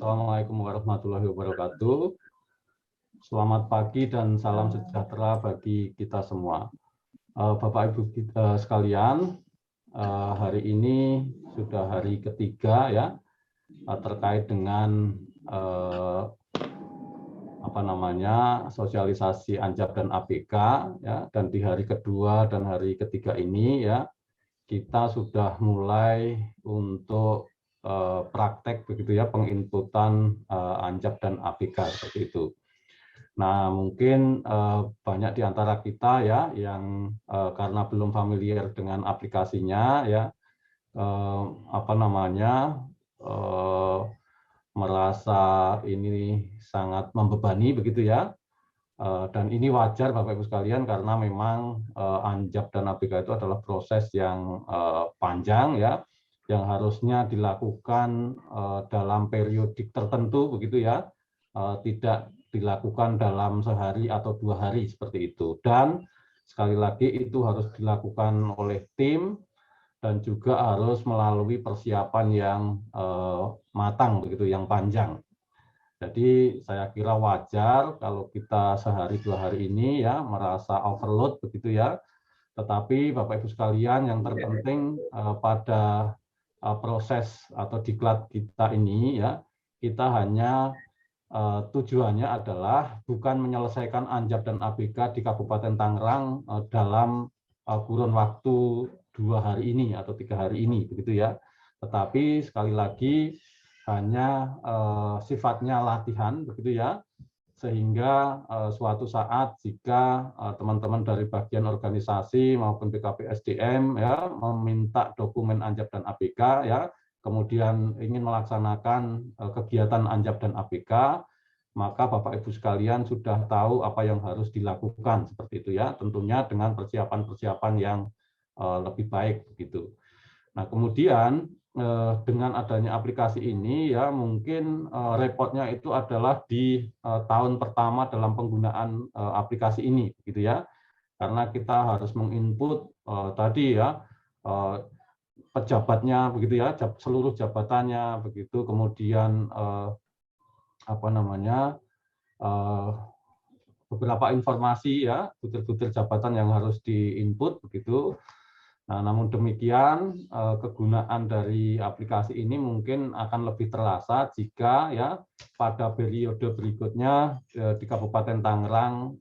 Assalamualaikum warahmatullahi wabarakatuh. Selamat pagi dan salam sejahtera bagi kita semua. Bapak Ibu sekalian, hari ini sudah hari ketiga ya terkait dengan sosialisasi Anjap dan APK ya, dan di hari kedua dan hari ketiga ini ya kita sudah mulai untuk praktek begitu ya, penginputan Anjap dan APK seperti itu. Nah, mungkin banyak di antara kita ya yang karena belum familiar dengan aplikasinya ya merasa ini sangat membebani begitu ya. Dan ini wajar Bapak Ibu sekalian karena memang Anjap dan APK itu adalah proses yang panjang ya, yang harusnya dilakukan dalam periodik tertentu begitu ya, tidak dilakukan dalam sehari atau 2 hari seperti itu. Dan sekali lagi itu harus dilakukan oleh tim dan juga harus melalui persiapan yang matang begitu, yang panjang. Jadi saya kira wajar kalau kita sehari 2 hari ini ya merasa overload begitu ya. Tetapi Bapak Ibu sekalian, yang terpenting pada proses atau diklat kita ini ya, kita hanya tujuannya adalah bukan menyelesaikan Anjap dan APK di Kabupaten Tangerang dalam kurun waktu 2 hari ini atau 3 hari ini begitu ya. Tetapi sekali lagi hanya sifatnya latihan begitu ya, sehingga suatu saat jika teman-teman dari bagian organisasi maupun BKPSDM ya meminta dokumen Anjap dan APK ya, kemudian ingin melaksanakan kegiatan Anjap dan APK, maka Bapak Ibu sekalian sudah tahu apa yang harus dilakukan seperti itu ya, tentunya dengan persiapan-persiapan yang lebih baik begitu. Nah, kemudian dengan adanya aplikasi ini ya mungkin repotnya itu adalah di tahun pertama dalam penggunaan aplikasi ini gitu ya, karena kita harus menginput tadi ya pejabatnya begitu ya, seluruh jabatannya begitu, kemudian beberapa informasi ya, butir-butir jabatan yang harus diinput begitu. Nah, namun demikian kegunaan dari aplikasi ini mungkin akan lebih terasa jika ya pada periode berikutnya di Kabupaten Tangerang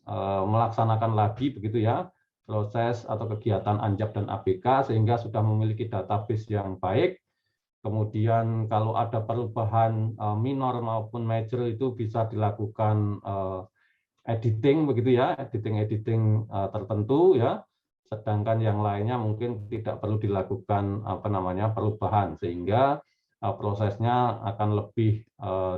melaksanakan lagi begitu ya proses atau kegiatan Anjap dan APK sehingga sudah memiliki database yang baik. Kemudian kalau ada perubahan minor maupun major itu bisa dilakukan editing begitu ya, editing tertentu ya. Sedangkan yang lainnya mungkin tidak perlu dilakukan perubahan, sehingga prosesnya akan lebih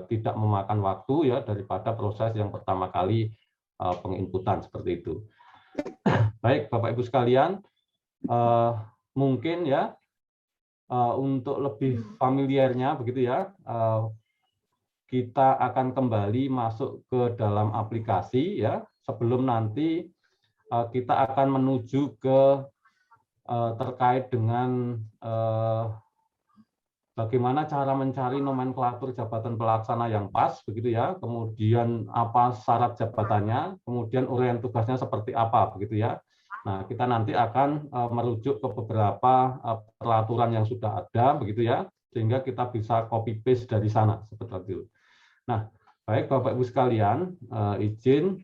tidak memakan waktu ya daripada proses yang pertama kali penginputan seperti itu. Baik Bapak Ibu sekalian, mungkin ya untuk lebih familiarnya begitu ya, kita akan kembali masuk ke dalam aplikasi ya, sebelum nanti kita akan menuju ke terkait dengan bagaimana cara mencari nomenklatur jabatan pelaksana yang pas begitu ya, kemudian apa syarat jabatannya, kemudian uraian tugasnya seperti apa begitu ya. Nah, kita nanti akan merujuk ke beberapa peraturan yang sudah ada begitu ya, sehingga kita bisa copy paste dari sana seperti itu. Nah, baik Bapak Ibu sekalian, izin.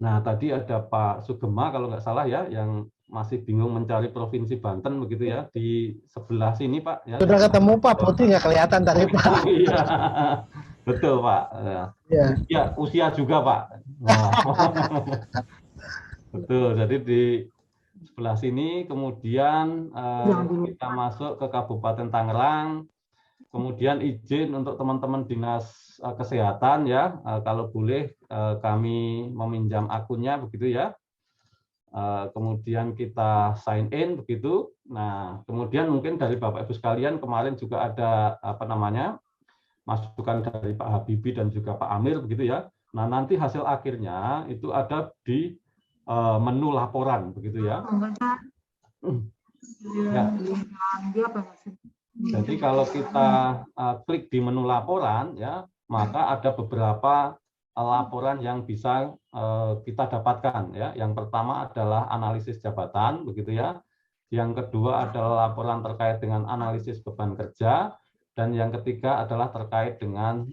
Nah, tadi ada Pak Sugema kalau nggak salah ya, yang masih bingung mencari provinsi Banten begitu ya, di sebelah sini Pak. Ya. Sudah ketemu Pak, putih nggak kelihatan tadi Pak. Oh, iya, betul Pak. Ya, usia juga Pak. Nah. Betul, jadi di sebelah sini kemudian kita masuk ke Kabupaten Tangerang. Kemudian izin untuk teman-teman dinas kesehatan ya, kalau boleh kami meminjam akunnya begitu ya. Kemudian kita sign in begitu. Nah, kemudian mungkin dari Bapak Ibu sekalian kemarin juga ada masukan dari Pak Habibie dan juga Pak Amir begitu ya. Nah, nanti hasil akhirnya itu ada di menu laporan begitu ya. Ya. Jadi kalau kita klik di menu laporan, ya, maka ada beberapa laporan yang bisa kita dapatkan. Ya, yang pertama adalah analisis jabatan, begitu ya. Yang kedua adalah laporan terkait dengan analisis beban kerja, dan yang ketiga adalah terkait dengan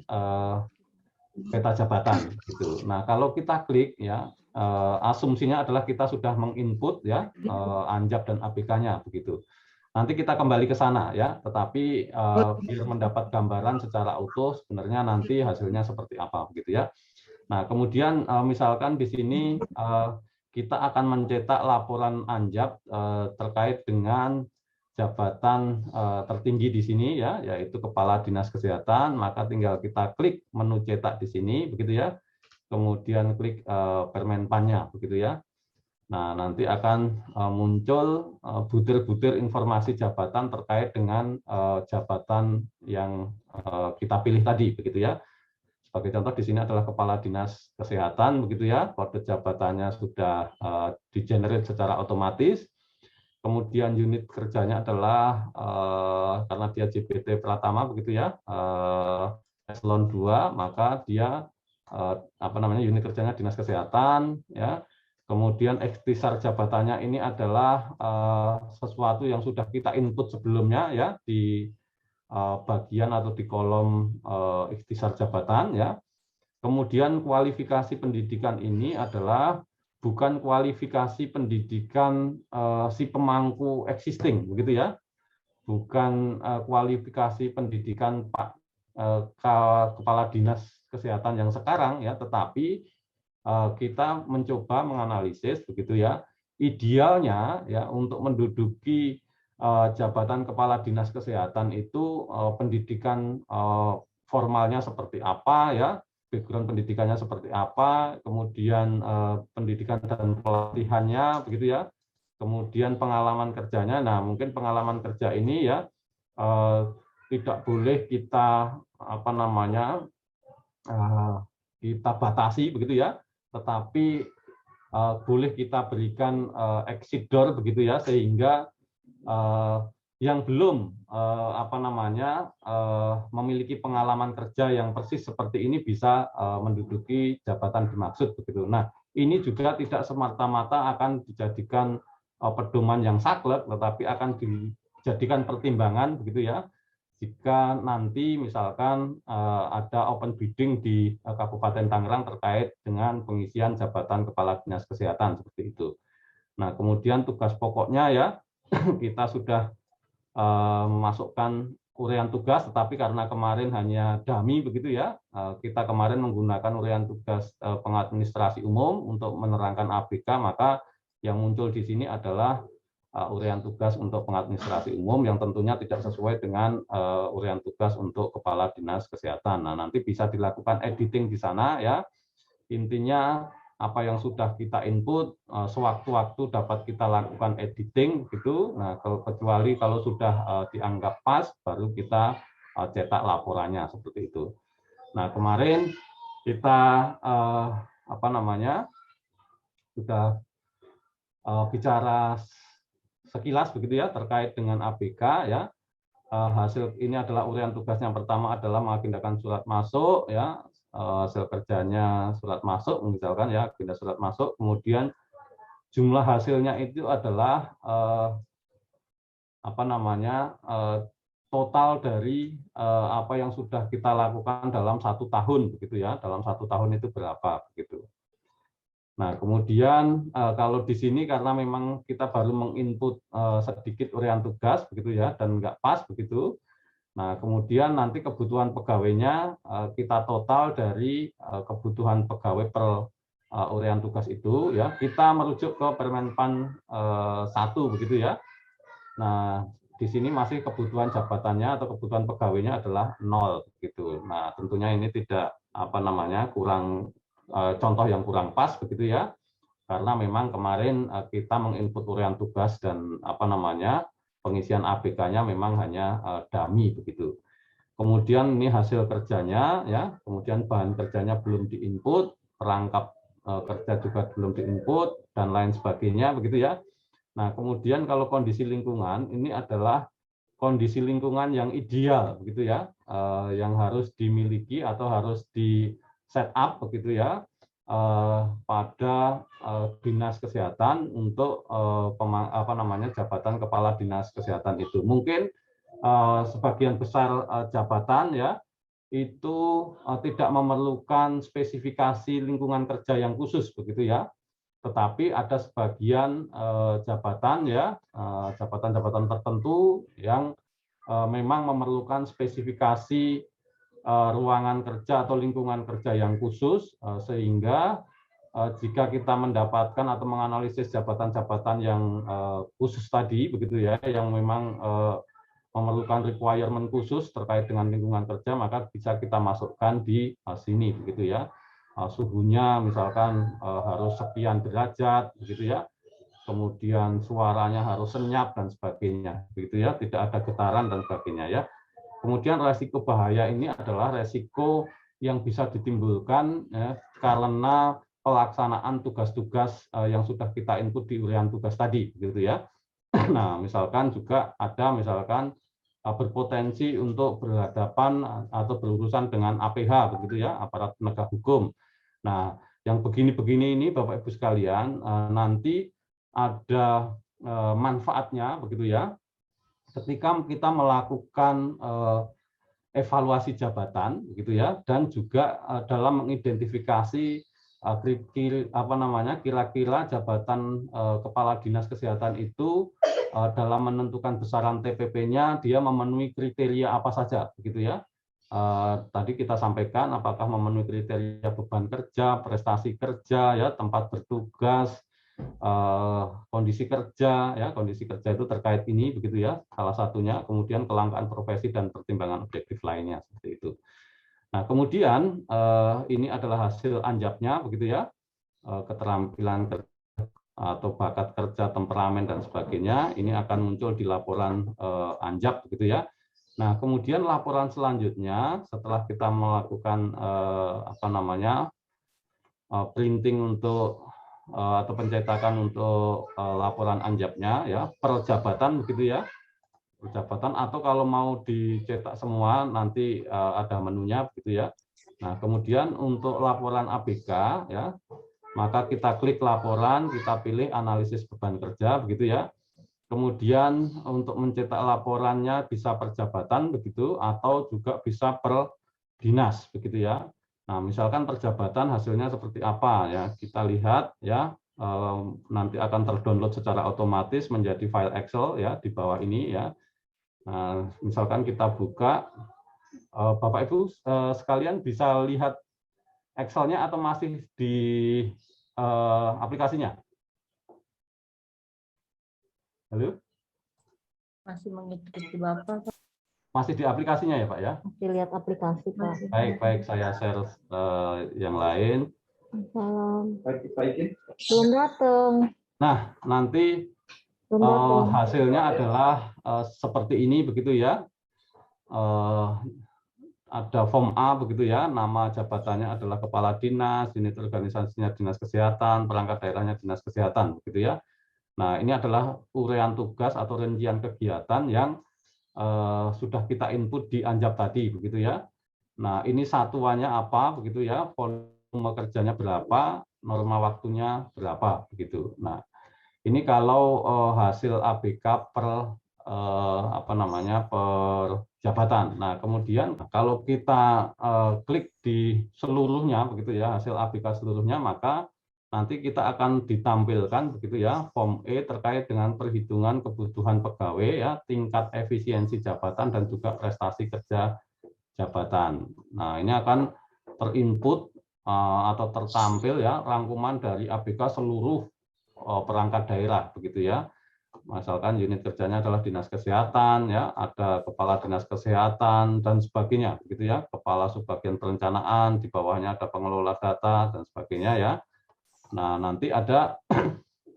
peta jabatan. Gitu. Nah, kalau kita klik, ya, asumsinya adalah kita sudah menginput, ya, Anjap dan ABK-nya, begitu. Nanti kita kembali ke sana, ya, tetapi biar mendapat gambaran secara utuh sebenarnya nanti hasilnya seperti apa, begitu ya. Nah, kemudian misalkan di sini kita akan mencetak laporan Anjap terkait dengan jabatan tertinggi di sini, ya, yaitu Kepala Dinas Kesehatan, maka tinggal kita klik menu cetak di sini, begitu ya. Kemudian klik permenpannya, begitu ya. Nah, nanti akan muncul butir-butir informasi jabatan terkait dengan jabatan yang kita pilih tadi, begitu ya. Sebagai contoh di sini adalah Kepala Dinas Kesehatan, begitu ya. Kode jabatannya sudah di-generate secara otomatis. Kemudian unit kerjanya adalah karena dia JBT Pratama, begitu ya, eselon 2, maka dia unit kerjanya Dinas Kesehatan, ya. Kemudian ikhtisar jabatannya ini adalah sesuatu yang sudah kita input sebelumnya, ya, di bagian atau di kolom ikhtisar jabatan, ya. Kemudian kualifikasi pendidikan ini adalah bukan kualifikasi pendidikan si pemangku existing, begitu ya. Bukan kualifikasi pendidikan Pak Kepala Dinas Kesehatan yang sekarang, ya, tetapi kita mencoba menganalisis, begitu ya, idealnya, ya, untuk menduduki jabatan Kepala Dinas Kesehatan itu pendidikan formalnya seperti apa, ya, background pendidikannya seperti apa, kemudian pendidikan dan pelatihannya, begitu ya, kemudian pengalaman kerjanya. Nah, mungkin pengalaman kerja ini, ya, tidak boleh kita kita batasi, begitu ya, tetapi boleh kita berikan exit door, begitu ya, sehingga yang belum memiliki pengalaman kerja yang persis seperti ini bisa menduduki jabatan dimaksud, begitu. Nah, ini juga tidak semata-mata akan dijadikan pedoman yang saklek, tetapi akan dijadikan pertimbangan, begitu ya, jika nanti misalkan ada open bidding di Kabupaten Tangerang terkait dengan pengisian jabatan Kepala Dinas Kesehatan, seperti itu. Nah, kemudian tugas pokoknya, ya, kita sudah memasukkan uraian tugas, tetapi karena kemarin hanya dummy, begitu ya, kita kemarin menggunakan uraian tugas pengadministrasi umum untuk menerangkan ABK, maka yang muncul di sini adalah uraian tugas untuk pengadministrasi umum yang tentunya tidak sesuai dengan uraian tugas untuk Kepala Dinas Kesehatan. Nah, nanti bisa dilakukan editing di sana, ya. Intinya apa yang sudah kita input sewaktu-waktu dapat kita lakukan editing, gitu. Nah, kecuali kalau sudah dianggap pas, baru kita cetak laporannya, seperti itu. Nah, kemarin kita sudah bicara sekilas, begitu ya, terkait dengan ABK, ya. Hasil ini adalah uraian tugasnya. Yang pertama adalah mengagendakan surat masuk, ya. Hasil kerjanya surat masuk, misalkan, ya, agenda surat masuk. Kemudian jumlah hasilnya itu adalah total dari apa yang sudah kita lakukan dalam 1 tahun, begitu ya. Dalam 1 tahun itu berapa, begitu. Nah, kemudian kalau di sini karena memang kita baru menginput sedikit uraian tugas, begitu ya, dan nggak pas, begitu. Nah, kemudian nanti kebutuhan pegawainya kita total dari kebutuhan pegawai per uraian tugas itu, ya. Kita merujuk ke Permenpan 1, begitu ya. Nah, di sini masih kebutuhan jabatannya atau kebutuhan pegawainya adalah 0, gitu. Nah, tentunya ini tidak kurang contoh yang kurang pas, begitu ya, karena memang kemarin kita menginput uraian tugas dan pengisian ABK-nya memang hanya dummy, begitu. Kemudian ini hasil kerjanya, ya, kemudian bahan kerjanya belum diinput, perangkap kerja juga belum diinput, dan lain sebagainya, begitu ya. Nah, kemudian kalau kondisi lingkungan ini adalah kondisi lingkungan yang ideal begitu ya, yang harus dimiliki atau harus di set up begitu ya pada dinas kesehatan untuk jabatan kepala dinas kesehatan itu. Mungkin sebagian besar jabatan ya itu tidak memerlukan spesifikasi lingkungan kerja yang khusus begitu ya. Tetapi ada sebagian jabatan ya, jabatan-jabatan tertentu yang memang memerlukan spesifikasi ruangan kerja atau lingkungan kerja yang khusus, sehingga jika kita mendapatkan atau menganalisis jabatan-jabatan yang khusus tadi begitu ya, yang memang memerlukan requirement khusus terkait dengan lingkungan kerja, maka bisa kita masukkan di sini begitu ya. Suhunya misalkan harus sekian derajat begitu ya, kemudian suaranya harus senyap dan sebagainya begitu ya, tidak ada getaran dan sebagainya ya. Kemudian resiko bahaya ini adalah resiko yang bisa ditimbulkan ya, karena pelaksanaan tugas-tugas yang sudah kita input di uraian tugas tadi gitu ya. Nah, misalkan juga ada misalkan berpotensi untuk berhadapan atau berurusan dengan APH begitu ya, aparat penegak hukum. Nah, yang begini-begini ini Bapak Ibu sekalian nanti ada manfaatnya begitu ya, ketika kita melakukan evaluasi jabatan begitu ya, dan juga dalam mengidentifikasi kira-kira jabatan kepala dinas kesehatan itu dalam menentukan besaran TPP-nya dia memenuhi kriteria apa saja begitu ya. Tadi kita sampaikan apakah memenuhi kriteria beban kerja, prestasi kerja, ya, tempat bertugas, kondisi kerja, ya, kondisi kerja itu terkait ini, begitu ya, salah satunya. Kemudian kelangkaan profesi dan pertimbangan objektif lainnya seperti itu. Nah, kemudian ini adalah hasil anjapnya, begitu ya, keterampilan kerja atau bakat kerja, temperamen dan sebagainya. Ini akan muncul di laporan anjap, begitu ya. Nah, kemudian laporan selanjutnya setelah kita melakukan printing untuk atau pencetakan untuk laporan anjapnya ya per jabatan begitu ya, per jabatan, atau kalau mau dicetak semua nanti ada menunya begitu ya. Nah, kemudian untuk laporan ABK ya, maka kita klik laporan, kita pilih analisis beban kerja begitu ya. Kemudian untuk mencetak laporannya bisa per jabatan begitu, atau juga bisa per dinas begitu ya. Nah, misalkan per jabatan hasilnya seperti apa ya, kita lihat ya, nanti akan terdownload secara otomatis menjadi file Excel ya di bawah ini ya. Nah, misalkan kita buka, Bapak Ibu sekalian bisa lihat Excel-nya atau masih di aplikasinya? Halo? Masih mengikuti Bapak. Masih di aplikasinya ya Pak ya? Masih lihat aplikasi Pak. Baik, saya share yang lain. Salam. Belum datang. Nah, nanti hasilnya adalah seperti ini begitu ya. Ada form A begitu ya, nama jabatannya adalah kepala dinas, unit organisasinya dinas kesehatan, perangkat daerahnya dinas kesehatan begitu ya. Nah, ini adalah uraian tugas atau rincian kegiatan yang sudah kita input di anjap tadi, begitu ya. Nah, ini satuannya apa, begitu ya, volume kerjanya berapa, norma waktunya berapa, begitu. Nah, ini kalau hasil ABK per per jabatan. Nah, kemudian kalau kita klik di seluruhnya, begitu ya, hasil ABK seluruhnya, maka nanti kita akan ditampilkan begitu ya form E terkait dengan perhitungan kebutuhan pegawai ya, tingkat efisiensi jabatan dan juga prestasi kerja jabatan. Nah, ini akan terinput atau tertampil ya rangkuman dari ABK seluruh perangkat daerah begitu ya. Misalkan unit kerjanya adalah dinas kesehatan ya, ada kepala dinas kesehatan dan sebagainya begitu ya, kepala subbagian perencanaan, di bawahnya ada pengelola data dan sebagainya ya. Nah, nanti ada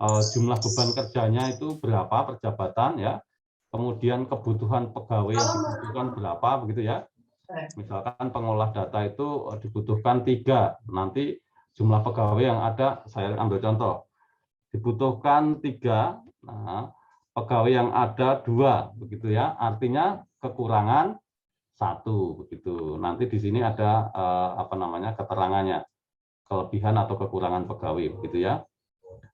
jumlah beban kerjanya itu berapa per jabatan ya. Kemudian kebutuhan pegawai yang dibutuhkan berapa begitu ya. Misalkan pengolah data itu dibutuhkan 3. Nanti jumlah pegawai yang ada, saya ambil contoh. Dibutuhkan 3. Nah, pegawai yang ada 2, begitu ya. Artinya kekurangan 1, begitu. Nanti di sini ada apa namanya keterangannya, kelebihan atau kekurangan pegawai, begitu ya.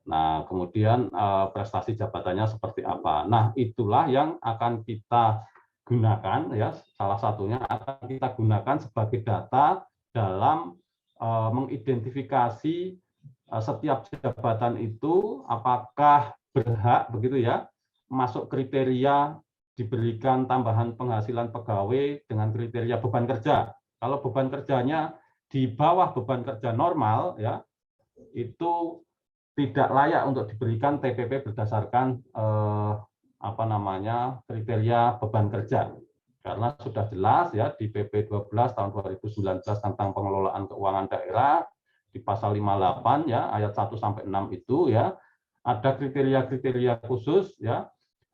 Nah, kemudian prestasi jabatannya seperti apa. Nah, itulah yang akan kita gunakan ya. Salah satunya akan kita gunakan sebagai data dalam mengidentifikasi setiap jabatan itu apakah berhak begitu ya masuk kriteria diberikan tambahan penghasilan pegawai dengan kriteria beban kerja. Kalau beban kerjanya di bawah beban kerja normal ya, itu tidak layak untuk diberikan TPP berdasarkan apa namanya kriteria beban kerja. Karena sudah jelas ya di PP 12 tahun 2019 tentang pengelolaan keuangan daerah di pasal 58 ya ayat 1 sampai 6 itu ya ada kriteria-kriteria khusus ya.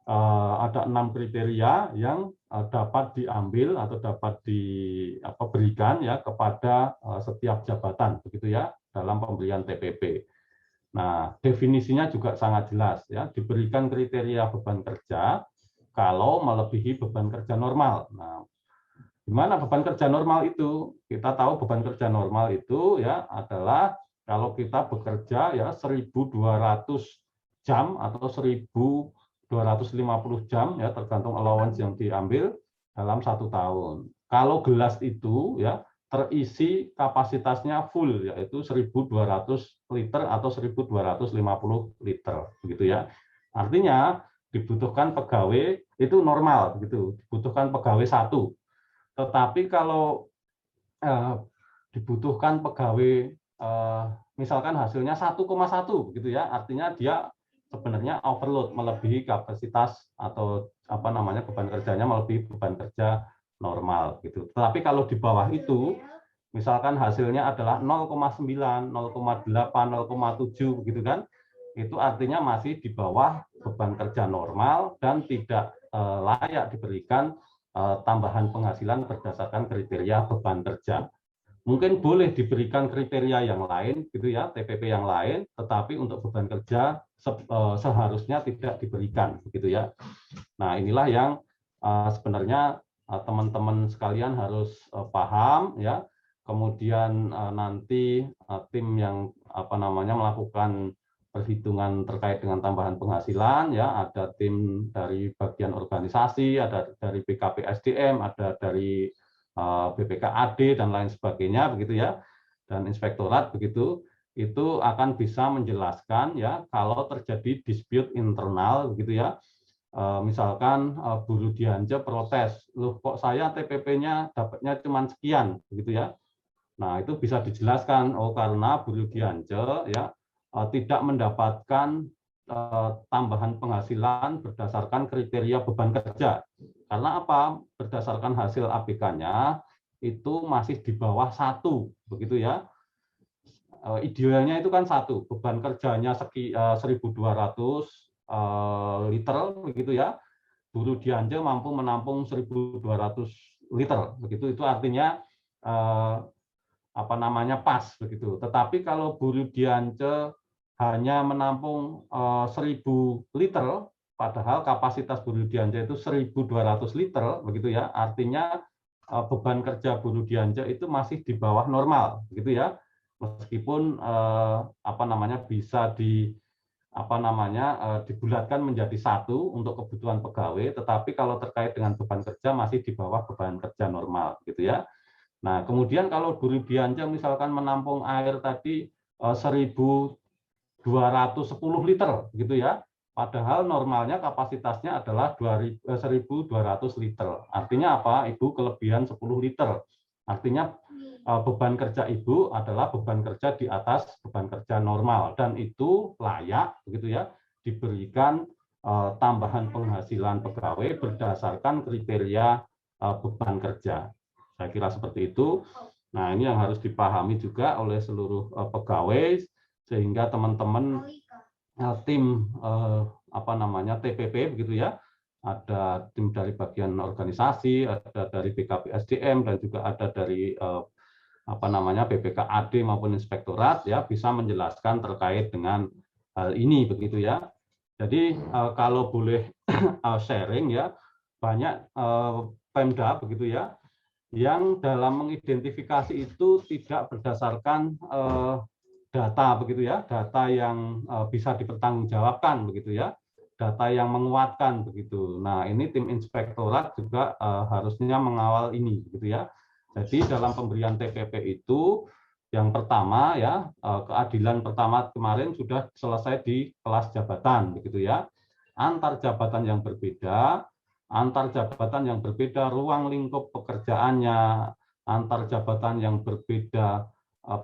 Ada 6 kriteria yang dapat diambil atau dapat diberikan ya kepada setiap jabatan begitu ya dalam pemberian TPP. Nah, definisinya juga sangat jelas ya, diberikan kriteria beban kerja kalau melebihi beban kerja normal. Nah, gimana beban kerja normal itu? Kita tahu beban kerja normal itu ya adalah kalau kita bekerja ya 1.200 jam atau 1.250 jam ya tergantung allowance yang diambil dalam 1 tahun. Kalau gelas itu ya terisi kapasitasnya full yaitu 1.200 liter atau 1.250 liter begitu ya. Artinya dibutuhkan pegawai itu normal begitu, dibutuhkan pegawai 1. Tetapi kalau dibutuhkan pegawai misalkan hasilnya 1,1 begitu ya, artinya dia sebenarnya overload melebihi kapasitas atau apa namanya beban kerjanya melebihi beban kerja normal gitu. Tetapi kalau di bawah itu misalkan hasilnya adalah 0,9, 0,8, 0,7 begitu kan. Itu artinya masih di bawah beban kerja normal dan tidak layak diberikan tambahan penghasilan berdasarkan kriteria beban kerja. Mungkin boleh diberikan kriteria yang lain gitu ya, TPP yang lain, tetapi untuk beban kerja seharusnya tidak diberikan begitu ya. Nah, inilah yang sebenarnya teman-teman sekalian harus paham ya. Kemudian nanti tim yang apa namanya melakukan perhitungan terkait dengan tambahan penghasilan ya, ada tim dari bagian organisasi, ada dari BKP SDM, ada dari BPKAD dan lain sebagainya begitu ya, dan inspektorat begitu, itu akan bisa menjelaskan ya kalau terjadi dispute internal begitu ya. Misalkan buruh Dianje protes, loh kok saya TPP-nya dapatnya cuma sekian begitu ya. Nah, itu bisa dijelaskan oh karena buruh Dianje ya tidak mendapatkan tambahan penghasilan berdasarkan kriteria beban kerja. Karena apa? Berdasarkan hasil ABK-nya itu masih di bawah 1 begitu ya. Idealnya itu kan 1, beban kerjanya 1.200 liter begitu ya. Buruh Dianje mampu menampung 1.200 liter begitu, itu artinya apa namanya pas begitu. Tetapi kalau buruh Dianje hanya menampung 1.000 liter, padahal kapasitas buruh Dianje itu 1.200 liter begitu ya, artinya beban kerja buruh Dianje itu masih di bawah normal begitu ya, meskipun apa namanya bisa dibulatkan menjadi 1 untuk kebutuhan pegawai, tetapi kalau terkait dengan beban kerja masih di bawah beban kerja normal gitu ya. Nah, kemudian kalau buruh Dianje misalkan menampung air tadi 1.210 liter gitu ya. Padahal normalnya kapasitasnya adalah 1.200 liter. Artinya apa? Ibu kelebihan 10 liter. Artinya beban kerja ibu adalah beban kerja di atas beban kerja normal dan itu layak begitu ya diberikan tambahan penghasilan pegawai berdasarkan kriteria beban kerja. Saya kira seperti itu. Nah, ini yang harus dipahami juga oleh seluruh pegawai sehingga teman-teman tim apa namanya TPP begitu ya, ada tim dari bagian organisasi, ada dari BKP SDM dan juga ada dari apa namanya BPKAD maupun inspektorat ya bisa menjelaskan terkait dengan hal ini begitu ya. Jadi kalau boleh sharing ya, banyak Pemda begitu ya, yang dalam mengidentifikasi itu tidak berdasarkan data begitu ya, data yang bisa dipertanggungjawabkan begitu ya, data yang menguatkan begitu. Nah, ini tim inspektorat juga harusnya mengawal ini begitu ya. Jadi dalam pemberian TPP itu yang pertama ya, keadilan pertama kemarin sudah selesai di kelas jabatan begitu ya. Antar jabatan yang berbeda, ruang lingkup pekerjaannya, antar jabatan yang berbeda,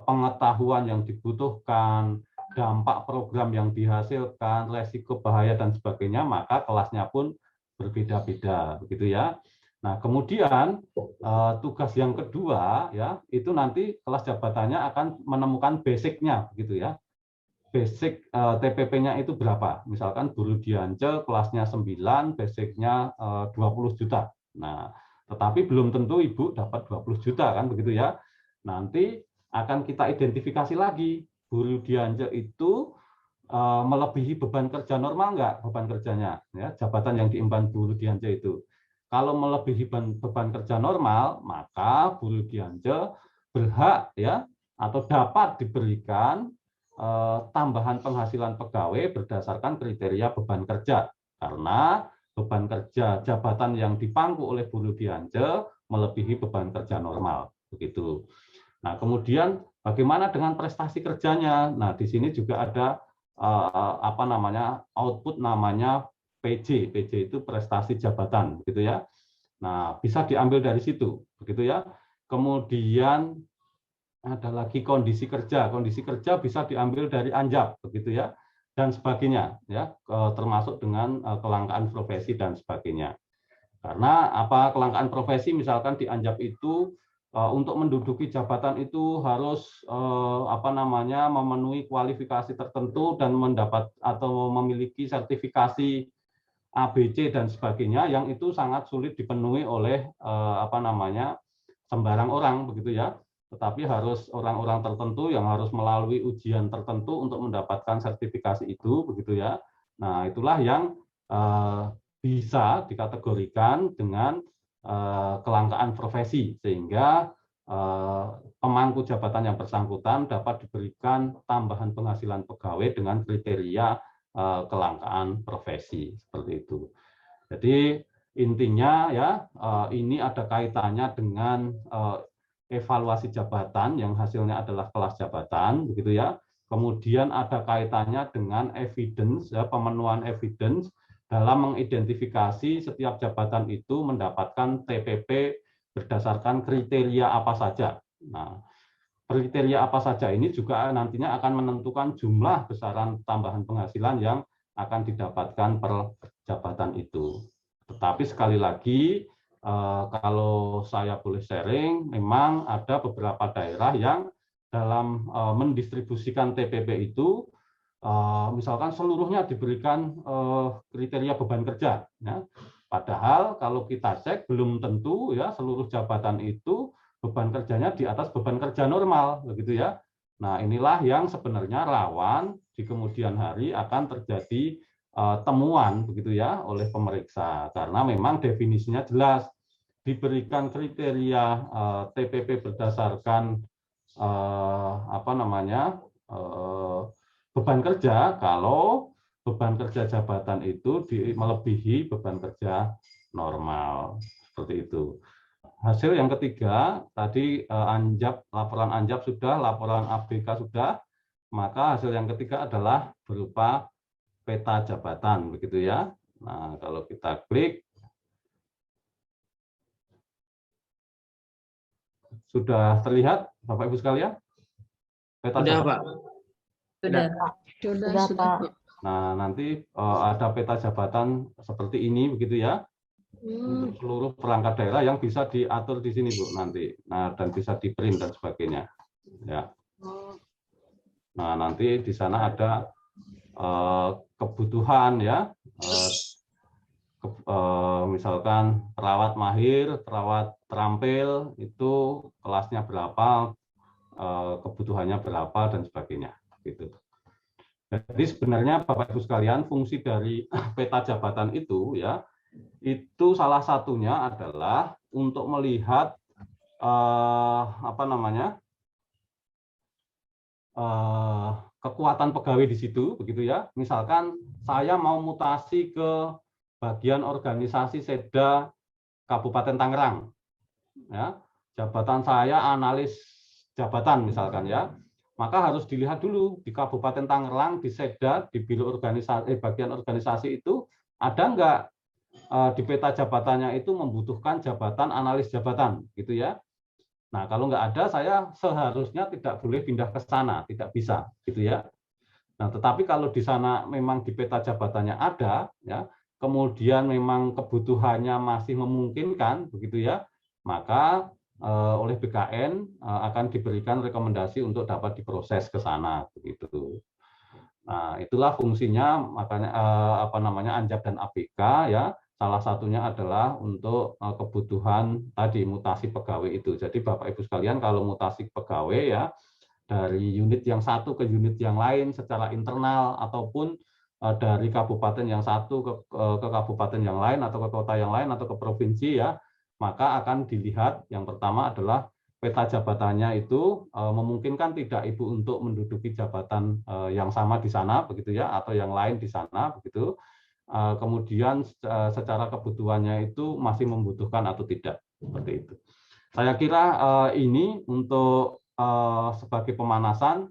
pengetahuan yang dibutuhkan, dampak program yang dihasilkan, resiko bahaya dan sebagainya, maka kelasnya pun berbeda-beda begitu ya. Nah, kemudian tugas yang kedua ya, itu nanti kelas jabatannya akan menemukan basicnya begitu ya. Basic TPP-nya itu berapa? Misalkan Guru Diance kelasnya 9, basicnya 20 juta. Nah, tetapi belum tentu Ibu dapat 20 juta kan begitu ya. Nanti akan kita identifikasi lagi, Guru Diance itu melebihi beban kerja normal enggak beban kerjanya ya, jabatan yang diemban Guru Diance itu. Kalau melebihi beban kerja normal, maka Guru Diance berhak ya atau dapat diberikan tambahan penghasilan pegawai berdasarkan kriteria beban kerja, karena beban kerja jabatan yang dipangku oleh Guru Diance melebihi beban kerja normal begitu. Nah, kemudian bagaimana dengan prestasi kerjanya? Nah, di sini juga ada apa namanya output namanya PJ. PJ itu prestasi jabatan begitu ya. Nah, bisa diambil dari situ begitu ya. Kemudian ada lagi kondisi kerja. Kondisi kerja bisa diambil dari Anjap begitu ya, dan sebagainya ya, termasuk dengan kelangkaan profesi dan sebagainya. Karena apa, kelangkaan profesi misalkan di Anjap itu untuk menduduki jabatan itu harus apa namanya memenuhi kualifikasi tertentu dan mendapat atau memiliki sertifikasi ABC dan sebagainya, yang itu sangat sulit dipenuhi oleh apa namanya sembarang orang begitu ya. Tetapi harus orang-orang tertentu yang harus melalui ujian tertentu untuk mendapatkan sertifikasi itu begitu ya. Nah, itulah yang bisa dikategorikan dengan kelangkaan profesi, sehingga pemangku jabatan yang bersangkutan dapat diberikan tambahan penghasilan pegawai dengan kriteria kelangkaan profesi seperti itu. Jadi intinya ya, ini ada kaitannya dengan evaluasi jabatan yang hasilnya adalah kelas jabatan begitu ya. Kemudian ada kaitannya dengan evidence ya, pemenuhan evidence dalam mengidentifikasi setiap jabatan itu mendapatkan TPP berdasarkan kriteria apa saja. Nah, kriteria apa saja ini juga nantinya akan menentukan jumlah besaran tambahan penghasilan yang akan didapatkan per jabatan itu. Tetapi sekali lagi, kalau saya boleh sharing, memang ada beberapa daerah yang dalam mendistribusikan TPP itu, misalkan seluruhnya diberikan kriteria beban kerja. Ya. Padahal kalau kita cek belum tentu ya seluruh jabatan itu beban kerjanya di atas beban kerja normal, begitu ya. Nah, inilah yang sebenarnya rawan di kemudian hari akan terjadi temuan begitu ya oleh pemeriksa, karena memang definisinya jelas, diberikan kriteria TPP berdasarkan apa namanya beban kerja kalau beban kerja jabatan itu melebihi beban kerja normal, seperti itu. Hasil yang ketiga tadi Anjap, laporan Anjap sudah, laporan ABK sudah, maka hasil yang ketiga adalah berupa peta jabatan begitu ya. Nah, kalau kita klik sudah terlihat Bapak Ibu sekalian? Peta Sudah, jabatan. Pak. Sudah, Pak. Nah, nanti ada peta jabatan seperti ini begitu ya. Untuk seluruh perangkat daerah yang bisa diatur di sini Bu nanti. Nah, dan bisa di-print dan sebagainya. Ya. Nah, nanti di sana ada kebutuhan ya, misalkan perawat mahir, perawat terampil itu kelasnya berapa, kebutuhannya berapa dan sebagainya gitu. Jadi sebenarnya Bapak Ibu sekalian, fungsi dari peta jabatan itu ya, itu salah satunya adalah untuk melihat kekuatan pegawai di situ, begitu ya. Misalkan saya mau mutasi ke bagian organisasi Seda Kabupaten Tangerang, ya, jabatan saya analis jabatan misalkan ya, maka harus dilihat dulu di Kabupaten Tangerang, di Seda, di biro organisasi, bagian organisasi itu ada nggak di peta jabatannya itu membutuhkan jabatan analis jabatan, gitu ya. Nah, kalau nggak ada, saya seharusnya tidak boleh pindah ke sana, tidak bisa, gitu ya. Nah, tetapi kalau di sana memang di peta jabatannya ada, ya, kemudian memang kebutuhannya masih memungkinkan, begitu ya, maka oleh BKN akan diberikan rekomendasi untuk dapat diproses ke sana, begitu. Nah, itulah fungsinya, makanya ANJAP dan APK ya. Salah satunya adalah untuk kebutuhan tadi mutasi pegawai itu. Jadi Bapak Ibu sekalian, kalau mutasi pegawai ya dari unit yang satu ke unit yang lain secara internal ataupun dari kabupaten yang satu ke kabupaten yang lain atau ke kota yang lain atau ke provinsi ya, maka akan dilihat yang pertama adalah peta jabatannya itu memungkinkan tidak Ibu untuk menduduki jabatan yang sama di sana begitu ya, atau yang lain di sana begitu. Kemudian secara kebutuhannya itu masih membutuhkan atau tidak, seperti itu. Saya kira ini untuk sebagai pemanasan.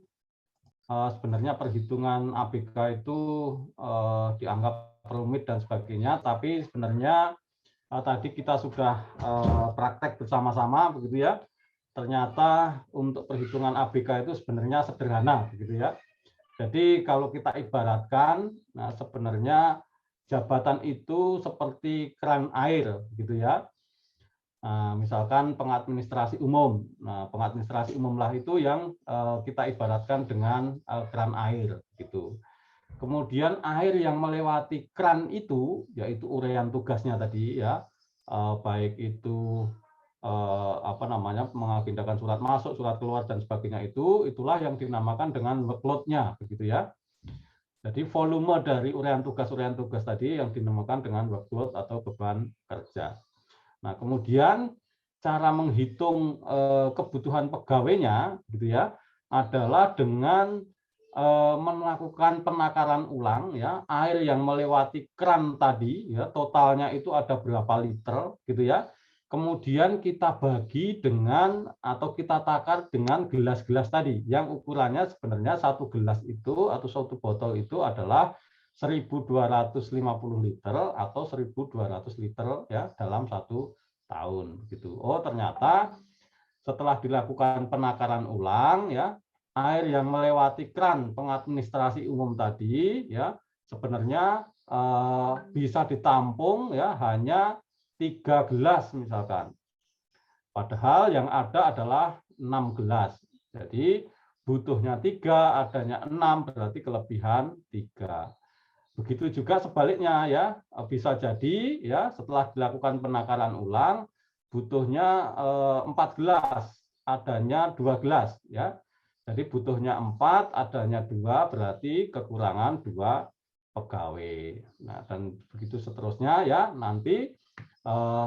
Sebenarnya perhitungan ABK itu dianggap rumit dan sebagainya, tapi sebenarnya tadi kita sudah praktek bersama-sama begitu ya. Ternyata untuk perhitungan ABK itu sebenarnya sederhana begitu ya. Jadi kalau kita ibaratkan, nah sebenarnya jabatan itu seperti keran air, gitu ya. Nah, misalkan pengadministrasi umum. Nah, pengadministrasi umum lah itu yang kita ibaratkan dengan keran air, gitu. Kemudian air yang melewati keran itu, yaitu uraian tugasnya tadi ya, baik itu mengagendakan surat masuk, surat keluar dan sebagainya itulah yang dinamakan dengan workload-nya, begitu ya. Jadi volume dari uraian tugas tadi yang dinamakan dengan workload atau beban kerja. Nah, kemudian cara menghitung kebutuhan pegawainya, gitu ya, adalah dengan melakukan penakaran ulang, ya, air yang melewati keran tadi, ya, totalnya itu ada berapa liter, gitu ya. Kemudian kita bagi dengan atau kita takar dengan gelas-gelas tadi, yang ukurannya sebenarnya satu gelas itu atau satu botol itu adalah 1.250 liter atau 1.200 liter ya dalam 1 tahun gitu. Oh, ternyata setelah dilakukan penakaran ulang ya, air yang melewati keran pengadministrasi umum tadi ya sebenarnya bisa ditampung ya hanya 3 gelas misalkan. Padahal yang ada adalah 6 gelas. Jadi butuhnya 3, adanya 6, berarti kelebihan 3. Begitu juga sebaliknya ya, bisa jadi ya setelah dilakukan penakaran ulang butuhnya 4 gelas, adanya 2 gelas ya. Jadi butuhnya 4, adanya 2, berarti kekurangan 2 pegawai. Nah, dan begitu seterusnya ya, nanti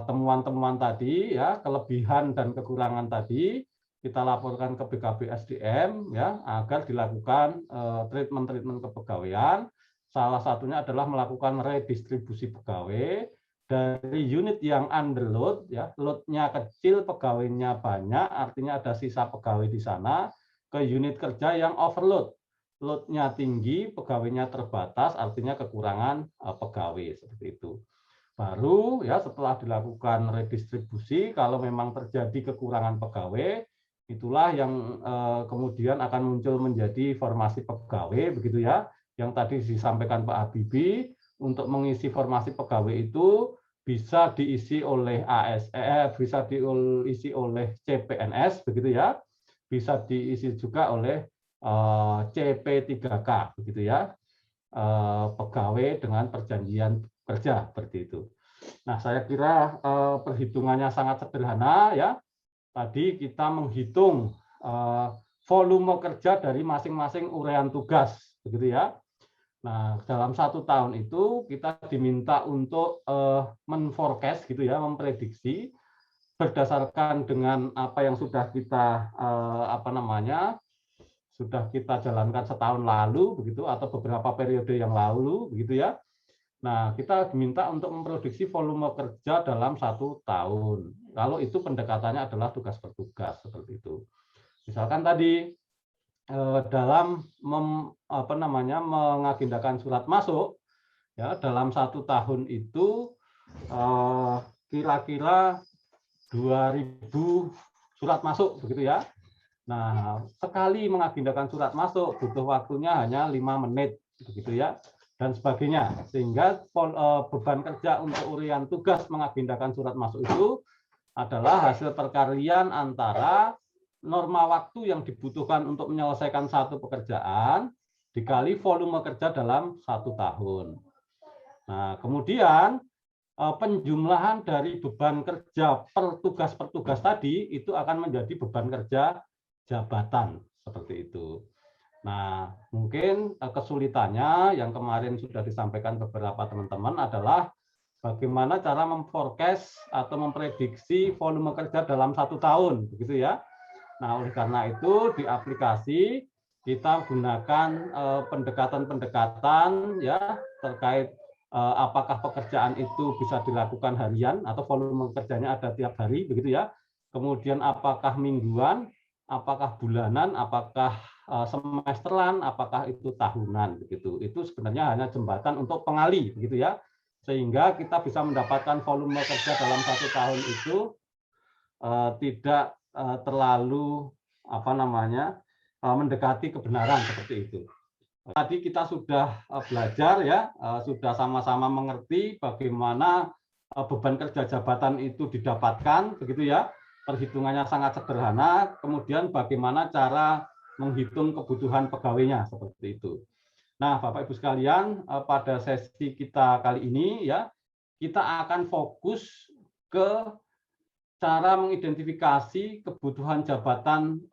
temuan-temuan tadi ya, kelebihan dan kekurangan tadi kita laporkan ke BKB-SDM ya agar dilakukan treatment kepegawaian. Salah satunya adalah melakukan redistribusi pegawai dari unit yang underload ya, loadnya kecil, pegawainya banyak, artinya ada sisa pegawai di sana, ke unit kerja yang overload, loadnya tinggi, pegawainya terbatas, artinya kekurangan pegawai, seperti itu. Baru ya setelah dilakukan redistribusi, kalau memang terjadi kekurangan pegawai, itulah yang kemudian akan muncul menjadi formasi pegawai, begitu ya, yang tadi disampaikan Pak Habibie. Untuk mengisi formasi pegawai itu bisa diisi oleh bisa diisi oleh CPNS, begitu ya, bisa diisi juga oleh CP3K, begitu ya, pegawai dengan perjanjian kerja, seperti itu. Nah, saya kira perhitungannya sangat sederhana ya. Tadi kita menghitung volume kerja dari masing-masing uraian tugas, begitu ya. Nah, dalam 1 tahun itu kita diminta untuk men-forecast gitu ya, memprediksi berdasarkan dengan apa yang sudah kita sudah kita jalankan setahun lalu begitu atau beberapa periode yang lalu begitu ya. Nah, kita diminta untuk memprediksi volume kerja dalam 1 tahun. Kalau itu pendekatannya adalah tugas per tugas seperti itu. Misalkan tadi dalam mengagendakan surat masuk ya dalam 1 tahun itu kira-kira 2000 surat masuk begitu ya. Nah, sekali mengagendakan surat masuk butuh waktunya hanya 5 menit begitu ya dan sebagainya, sehingga beban kerja untuk urian tugas mengagendakan surat masuk itu adalah hasil perkalian antara norma waktu yang dibutuhkan untuk menyelesaikan satu pekerjaan dikali volume kerja dalam 1 tahun. Nah, kemudian penjumlahan dari beban kerja per tugas tadi itu akan menjadi beban kerja jabatan seperti itu. Nah, mungkin kesulitannya yang kemarin sudah disampaikan beberapa teman-teman adalah bagaimana cara memforecast atau memprediksi volume kerja dalam 1 tahun, begitu ya. Nah, oleh karena itu di aplikasi kita gunakan pendekatan-pendekatan ya terkait apakah pekerjaan itu bisa dilakukan harian atau volume kerjanya ada tiap hari begitu ya. Kemudian apakah mingguan, apakah bulanan, apakah semesteran, apakah itu tahunan begitu. Itu sebenarnya hanya jembatan untuk pengali begitu ya. Sehingga kita bisa mendapatkan volume kerja dalam 1 tahun itu tidak terlalu mendekati kebenaran seperti itu. Tadi kita sudah belajar ya, sudah sama-sama mengerti bagaimana beban kerja jabatan itu didapatkan begitu ya. Perhitungannya sangat sederhana, kemudian bagaimana cara menghitung kebutuhan pegawainya seperti itu. Nah, Bapak Ibu sekalian, pada sesi kita kali ini ya, kita akan fokus ke cara mengidentifikasi kebutuhan jabatan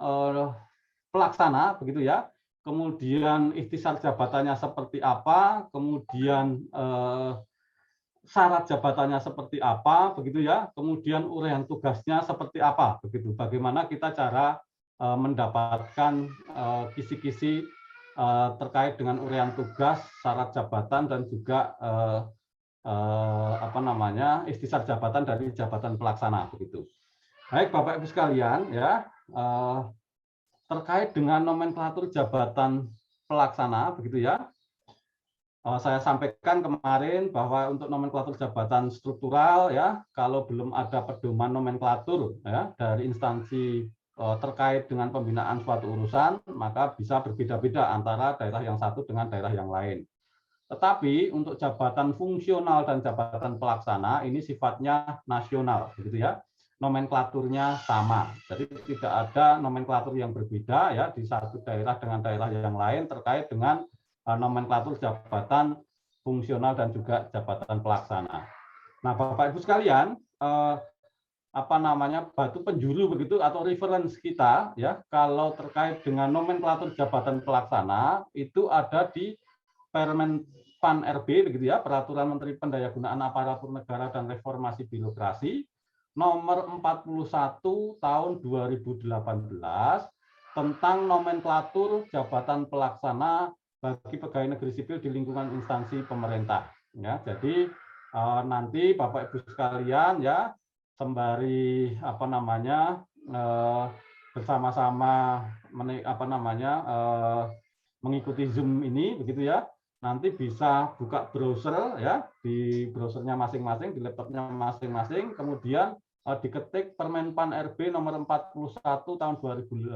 pelaksana begitu ya. Kemudian ikhtisar jabatannya seperti apa, kemudian syarat jabatannya seperti apa begitu ya. Kemudian uraian tugasnya seperti apa begitu. Bagaimana kita cara mendapatkan kisi-kisi terkait dengan uraian tugas, syarat jabatan dan juga ikhtisar jabatan dari jabatan pelaksana begitu. Baik Bapak Ibu sekalian ya, terkait dengan nomenklatur jabatan pelaksana begitu ya. Saya sampaikan kemarin bahwa untuk nomenklatur jabatan struktural ya, kalau belum ada pedoman nomenklatur ya dari instansi terkait dengan pembinaan suatu urusan, maka bisa berbeda-beda antara daerah yang satu dengan daerah yang lain. Tetapi untuk jabatan fungsional dan jabatan pelaksana ini sifatnya nasional, begitu ya. Nomenklaturnya sama, jadi tidak ada nomenklatur yang berbeda ya di satu daerah dengan daerah yang lain terkait dengan nomenklatur jabatan fungsional dan juga jabatan pelaksana. Nah, Bapak Ibu sekalian, batu penjuru begitu atau reference kita ya kalau terkait dengan nomenklatur jabatan pelaksana itu ada di Permen PAN RB begitu ya, Peraturan Menteri Pendayagunaan Aparatur Negara dan Reformasi Birokrasi nomor 41 tahun 2018 tentang nomenklatur jabatan pelaksana bagi pegawai negeri sipil di lingkungan instansi pemerintah. Ya, jadi nanti Bapak Ibu sekalian ya sembari bersama-sama mengikuti Zoom ini begitu ya. Nanti bisa buka browser ya di browsernya masing-masing, di laptopnya masing-masing, kemudian diketik Permen PAN RB nomor 41 tahun 2018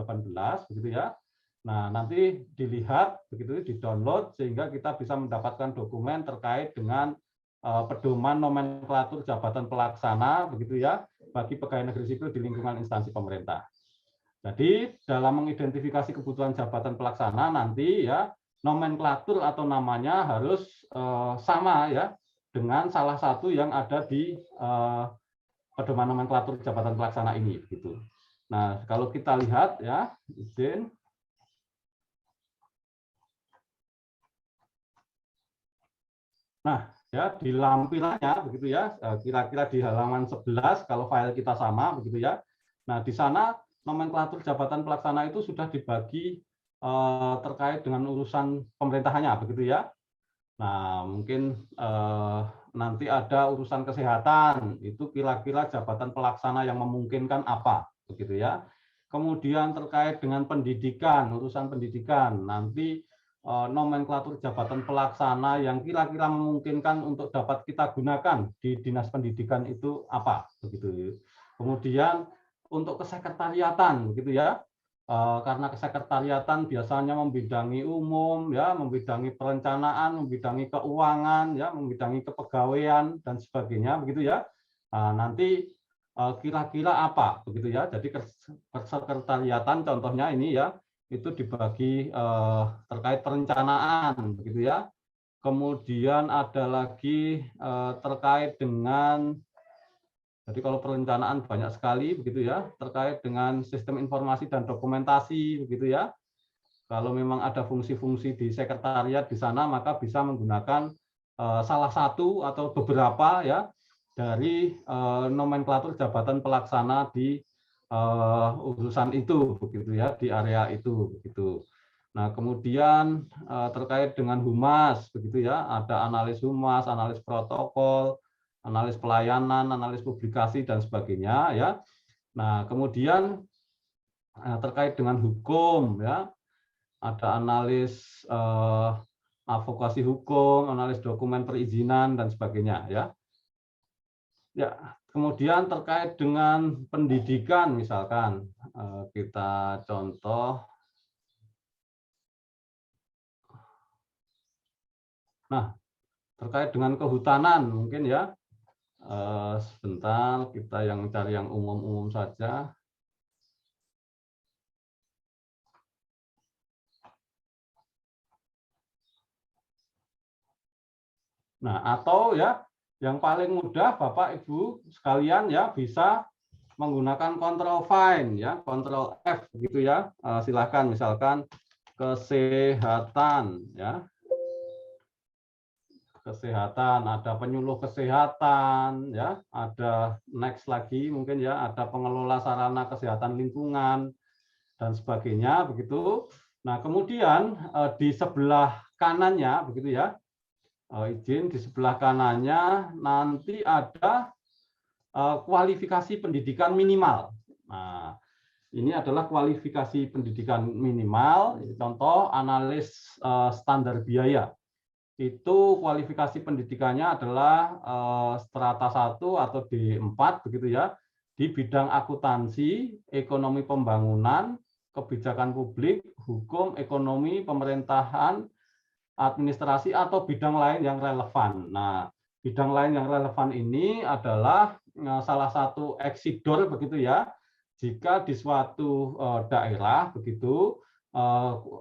begitu ya. Nah, nanti dilihat begitu di-download sehingga kita bisa mendapatkan dokumen terkait dengan pedoman nomenklatur jabatan pelaksana begitu ya bagi pegawai negeri sipil di lingkungan instansi pemerintah. Jadi, dalam mengidentifikasi kebutuhan jabatan pelaksana nanti ya nomenklatur atau namanya harus sama ya dengan salah satu yang ada di pedoman nomenklatur jabatan pelaksana ini gitu. Nah, kalau kita lihat ya, izin Nah, ya di lampirannya begitu ya, kira-kira di halaman 11 kalau file kita sama begitu ya. Nah, di sana nomenklatur jabatan pelaksana itu sudah dibagi terkait dengan urusan pemerintahannya begitu ya. Nah, mungkin nanti ada urusan kesehatan, itu kira-kira jabatan pelaksana yang memungkinkan apa begitu ya. Kemudian terkait dengan pendidikan, urusan pendidikan, nanti nomenklatur jabatan pelaksana yang kira-kira memungkinkan untuk dapat kita gunakan di Dinas Pendidikan itu apa begitu. Kemudian untuk kesekretariatan begitu ya. Karena kesekretariatan biasanya membidangi umum ya, membidangi perencanaan, membidangi keuangan ya, membidangi kepegawaian dan sebagainya begitu ya. Nanti kira-kira apa begitu ya. Jadi kesekretariatan contohnya ini ya, itu dibagi terkait perencanaan begitu ya. Kemudian ada lagi terkait dengan, jadi kalau perencanaan banyak sekali begitu ya, terkait dengan sistem informasi dan dokumentasi begitu ya. Kalau memang ada fungsi-fungsi di sekretariat di sana, maka bisa menggunakan salah satu atau beberapa ya dari nomenklatur jabatan pelaksana di urusan itu begitu ya, di area itu begitu. Nah, kemudian terkait dengan humas begitu ya, ada analis humas, analis protokol, analis pelayanan, analis publikasi dan sebagainya ya. Nah, kemudian terkait dengan hukum ya, ada analis advokasi hukum, analis dokumen perizinan dan sebagainya ya. Ya, kemudian terkait dengan pendidikan misalkan kita contoh. Nah, terkait dengan kehutanan mungkin ya. Sebentar, kita yang cari yang umum-umum saja. Nah, atau ya yang paling mudah Bapak Ibu sekalian ya bisa menggunakan Ctrl Find ya, Ctrl F gitu ya. Silahkan misalkan kesehatan ya. Kesehatan, ada penyuluh kesehatan ya, ada next lagi mungkin ya, ada pengelola sarana kesehatan lingkungan dan sebagainya begitu. Nah, kemudian di sebelah kanannya begitu ya. Izin di sebelah kanannya nanti ada kualifikasi pendidikan minimal. Nah, ini adalah kualifikasi pendidikan minimal, contoh analis standar biaya. Itu kualifikasi pendidikannya adalah strata 1 atau D4 begitu ya, di bidang akuntansi, ekonomi pembangunan, kebijakan publik, hukum, ekonomi, pemerintahan, administrasi atau bidang lain yang relevan. Nah, bidang lain yang relevan ini adalah salah satu eksidor begitu ya. Jika di suatu daerah begitu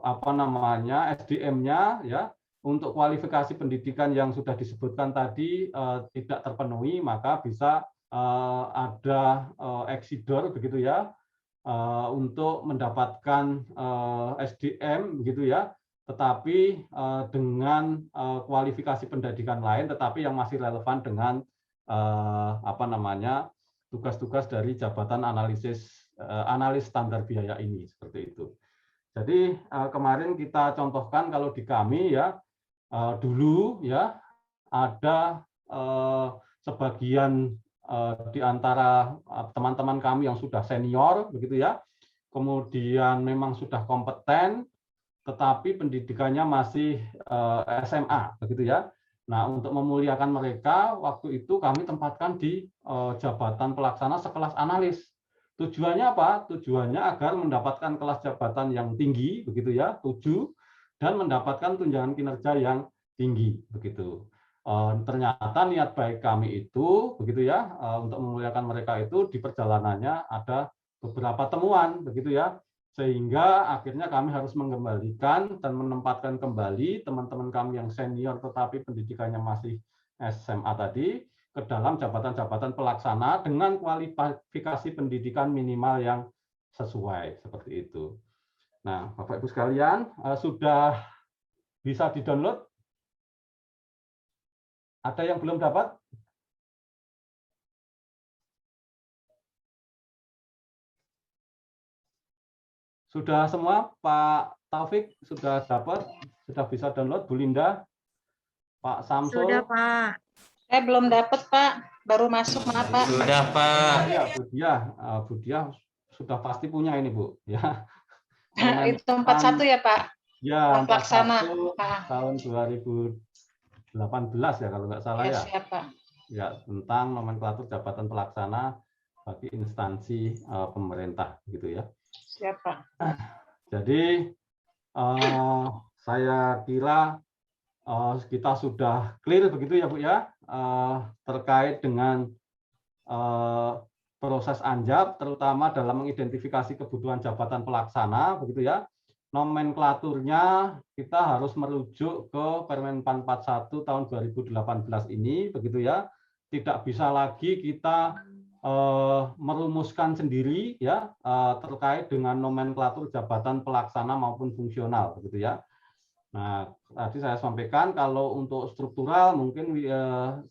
apa namanya SDM-nya ya untuk kualifikasi pendidikan yang sudah disebutkan tadi tidak terpenuhi, maka bisa ada eksidor begitu ya untuk mendapatkan SDM begitu ya, tetapi dengan kualifikasi pendidikan lain, tetapi yang masih relevan dengan apa namanya tugas-tugas dari jabatan analis standar biaya ini seperti itu. Jadi kemarin kita contohkan kalau di kami ya dulu ya ada sebagian di antara teman-teman kami yang sudah senior begitu ya, kemudian memang sudah kompeten tetapi pendidikannya masih SMA begitu ya. Nah, untuk memuliakan mereka waktu itu kami tempatkan di jabatan pelaksana sekelas analis. Tujuannya apa? Tujuannya agar mendapatkan kelas jabatan yang tinggi begitu ya, 7, dan mendapatkan tunjangan kinerja yang tinggi begitu. Ternyata niat baik kami itu begitu ya untuk memuliakan mereka itu di perjalanannya ada beberapa temuan begitu ya, sehingga akhirnya kami harus mengembalikan dan menempatkan kembali teman-teman kami yang senior tetapi pendidikannya masih SMA tadi ke dalam jabatan-jabatan pelaksana dengan kualifikasi pendidikan minimal yang sesuai seperti itu. Nah, Bapak Ibu sekalian, sudah bisa di-download Ada yang belum dapat? Sudah semua, Pak Taufik sudah dapat, sudah bisa download, Bu Linda, Pak Samsul. Sudah, Pak. Saya belum dapat, Pak. Baru masuk, maaf, Pak. Sudah, Pak. Ya, Bu Diah sudah pasti punya ini, Bu. Ya. Itu 41 ya, Pak? Ya, Pelaksana. 41 tahun 2018 ya kalau nggak salah ya. Siap, Pak. Ya, tentang nomenklatur jabatan pelaksana bagi instansi pemerintah gitu ya. Siap, Pak. Jadi saya kira kita sudah clear begitu ya Bu ya, terkait dengan proses Anjab, terutama dalam mengidentifikasi kebutuhan jabatan pelaksana begitu ya. Nomenklaturnya kita harus merujuk ke Permen-Pan 41 tahun 2018 ini begitu ya. Tidak bisa lagi kita merumuskan sendiri ya terkait dengan nomenklatur jabatan pelaksana maupun fungsional begitu ya. Nah, tadi saya sampaikan kalau untuk struktural mungkin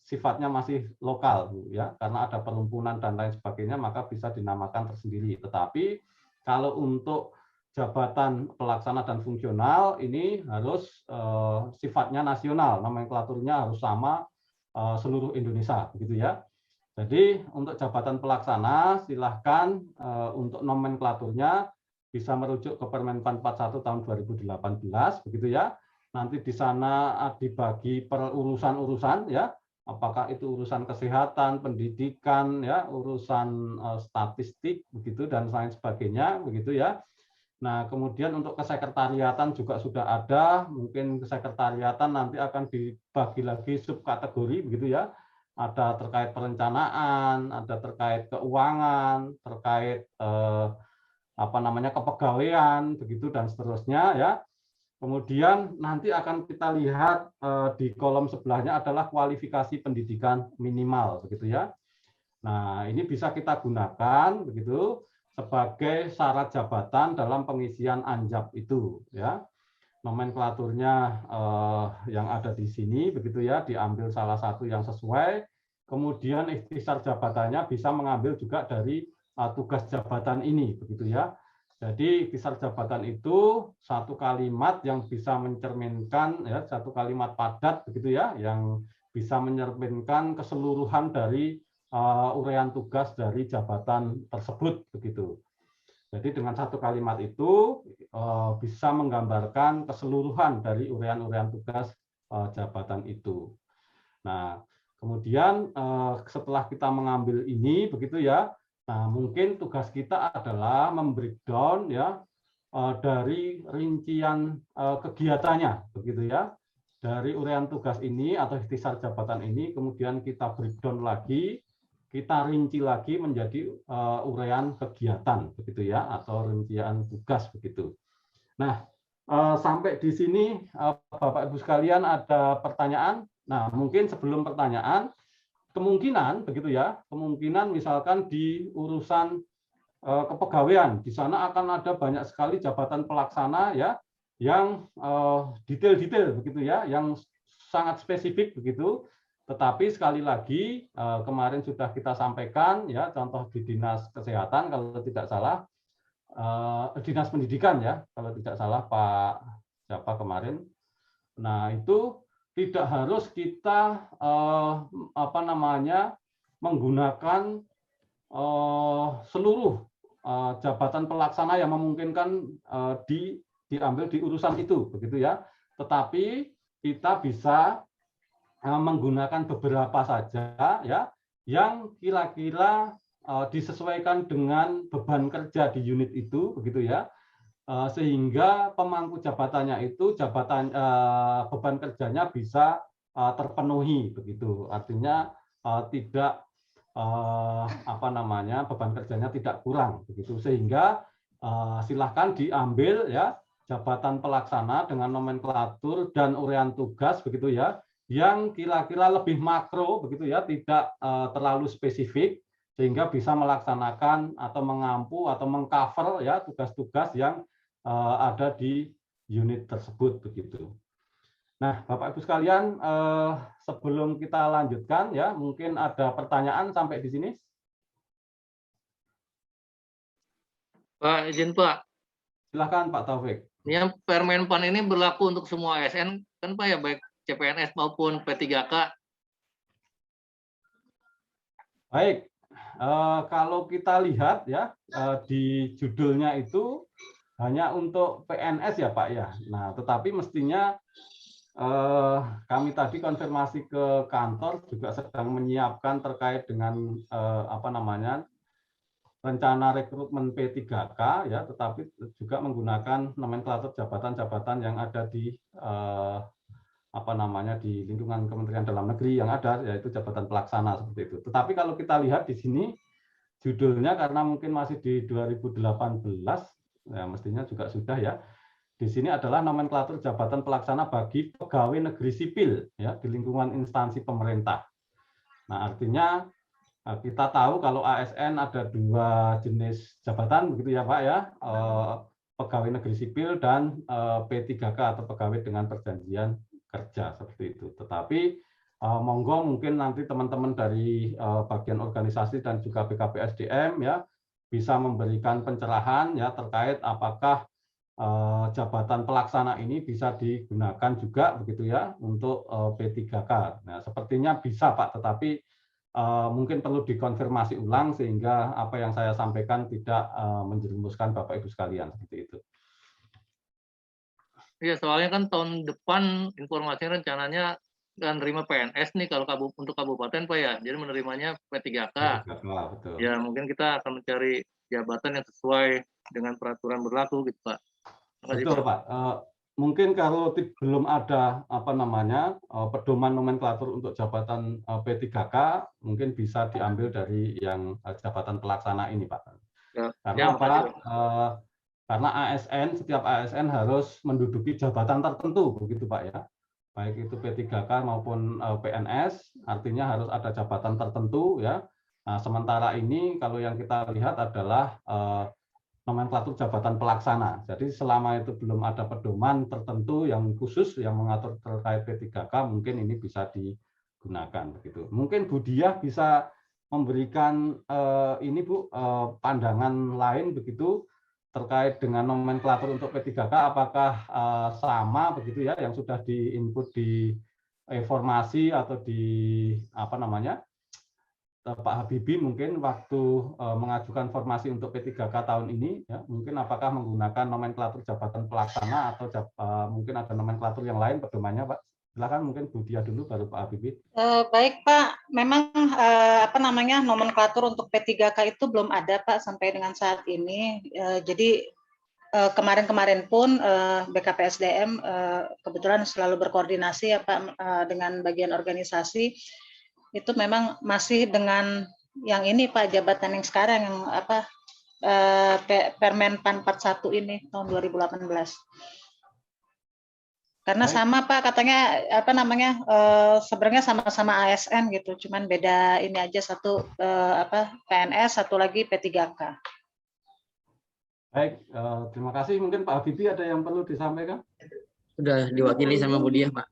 sifatnya masih lokal ya, karena ada perhimpunan dan lain sebagainya maka bisa dinamakan tersendiri. Tetapi kalau untuk jabatan pelaksana dan fungsional ini harus sifatnya nasional, nomenklaturnya harus sama seluruh Indonesia begitu ya. Jadi untuk jabatan pelaksana silahkan untuk nomenklaturnya bisa merujuk ke Permen-Pan 41 tahun 2018 begitu ya. Nanti di sana dibagi per urusan-urusan ya. Apakah itu urusan kesehatan, pendidikan ya, urusan statistik begitu dan lain sebagainya begitu ya. Nah, kemudian untuk kesekretariatan juga sudah ada, mungkin kesekretariatan nanti akan dibagi lagi subkategori begitu ya. Ada terkait perencanaan, ada terkait keuangan, terkait kepegawaian begitu dan seterusnya ya. Kemudian nanti akan kita lihat di kolom sebelahnya adalah kualifikasi pendidikan minimal begitu ya. Nah, ini bisa kita gunakan begitu sebagai syarat jabatan dalam pengisian Anjab itu ya. Nomenklaturnya yang ada di sini begitu ya, diambil salah satu yang sesuai, kemudian ikhtisar jabatannya bisa mengambil juga dari tugas jabatan ini begitu ya. Jadi ikhtisar jabatan itu satu kalimat yang bisa mencerminkan ya, satu kalimat padat begitu ya, yang bisa mencerminkan keseluruhan dari uraian tugas dari jabatan tersebut begitu. Jadi dengan satu kalimat itu bisa menggambarkan keseluruhan dari uraian-uraian tugas jabatan itu. Nah, kemudian setelah kita mengambil ini begitu ya, nah mungkin tugas kita adalah membreakdown ya dari rincian kegiatannya begitu ya. Dari uraian tugas ini atau ikhtisar jabatan ini kemudian kita breakdown lagi, kita rinci lagi menjadi uraian kegiatan begitu ya, atau rincian tugas begitu. Nah, sampai di sini Bapak Ibu sekalian ada pertanyaan? Nah, mungkin sebelum pertanyaan, kemungkinan begitu ya, kemungkinan misalkan di urusan kepegawaian, di sana akan ada banyak sekali jabatan pelaksana ya, yang detail-detail begitu ya, yang sangat spesifik begitu. Tetapi sekali lagi kemarin sudah kita sampaikan ya, contoh di Dinas Kesehatan kalau tidak salah, Dinas Pendidikan ya kalau tidak salah Pak siapa kemarin. Nah, itu tidak harus kita menggunakan seluruh jabatan pelaksana yang memungkinkan diambil di urusan itu begitu ya. Tetapi kita bisa menggunakan beberapa saja ya yang kira-kira disesuaikan dengan beban kerja di unit itu begitu ya, sehingga pemangku jabatannya itu beban kerjanya bisa terpenuhi begitu, artinya tidak beban kerjanya tidak kurang begitu, sehingga silahkan diambil ya jabatan pelaksana dengan nomenklatur dan uraian tugas begitu ya, yang kira-kira lebih makro begitu ya, tidak terlalu spesifik sehingga bisa melaksanakan atau mengampu atau mengcover ya tugas-tugas yang ada di unit tersebut begitu. Nah, Bapak Ibu sekalian, sebelum kita lanjutkan ya, mungkin ada pertanyaan sampai di sini. Pak, izin Pak, Silakan Pak Taufik. yang Permenpan ini berlaku untuk semua ASN kan Pak ya, baik CPNS maupun P3K. Baik, kalau kita lihat ya di judulnya itu hanya untuk PNS ya Pak ya. Nah, tetapi mestinya kami tadi konfirmasi ke kantor juga sedang menyiapkan terkait dengan apa namanya rencana rekrutmen P3K ya, tetapi juga menggunakan nomenklatur jabatan-jabatan yang ada di apa namanya di lingkungan Kementerian Dalam Negeri yang ada, yaitu jabatan pelaksana seperti itu. Tetapi kalau kita lihat di sini judulnya karena mungkin masih di 2018 ya, mestinya juga sudah ya. Di sini adalah nomenklatur jabatan pelaksana bagi pegawai negeri sipil ya di lingkungan instansi pemerintah. Nah, artinya kita tahu kalau ASN ada dua jenis jabatan begitu ya Pak ya, pegawai negeri sipil dan P3K atau pegawai dengan perjanjian kerja seperti itu. Tetapi monggo mungkin nanti teman-teman dari bagian organisasi dan juga BKPSDM ya bisa memberikan pencerahan ya terkait apakah jabatan pelaksana ini bisa digunakan juga begitu ya untuk P3K. Nah, sepertinya bisa Pak, tetapi mungkin perlu dikonfirmasi ulang sehingga apa yang saya sampaikan tidak menjerumuskan Bapak Ibu sekalian seperti itu. Iya, soalnya kan tahun depan informasinya rencananya kan nerima PNS nih kalau untuk kabupaten Pak ya. Jadi menerimanya P3K. Betul. Ya, mungkin kita akan mencari jabatan yang sesuai dengan peraturan berlaku gitu Pak. Makasih, Betul Pak. Mungkin kalau belum ada apa namanya pedoman nomenklatur untuk jabatan P3K, mungkin bisa diambil dari yang jabatan pelaksana ini Pak. Ya, Karena apa? Karena ASN, setiap ASN harus menduduki jabatan tertentu begitu Pak ya. Baik itu P3K maupun PNS, artinya harus ada jabatan tertentu ya. Nah, sementara ini kalau yang kita lihat adalah nomenklatur jabatan pelaksana. Jadi selama itu belum ada pedoman tertentu yang khusus yang mengatur terkait P3K, mungkin ini bisa digunakan begitu. Mungkin Bu Diah bisa memberikan ini Bu pandangan lain begitu terkait dengan nomenklatur untuk P3K, apakah sama begitu ya yang sudah diinput di informasi atau di apa namanya Pak Habibie mungkin waktu mengajukan formasi untuk P3K tahun ini, ya, mungkin apakah menggunakan nomenklatur jabatan pelaksana atau mungkin ada nomenklatur yang lain pedomannya, Pak? Silakan mungkin Bu Dia dulu baru Pak Habibie. Baik Pak, memang apa namanya nomenklatur untuk P3K itu belum ada Pak sampai dengan saat ini. Jadi kemarin-kemarin pun BKPSDM kebetulan selalu berkoordinasi ya Pak dengan bagian organisasi. Itu memang masih dengan yang ini Pak, jabatan yang sekarang yang apa Permenpan 41 ini tahun 2018. Karena sama Pak katanya apa namanya sebenarnya sama-sama ASN gitu, cuman beda ini aja, satu apa PNS, satu lagi P3K. Baik, terima kasih. Mungkin Pak Habibie ada yang perlu disampaikan? Sudah diwakili sama Bu Diah, Pak.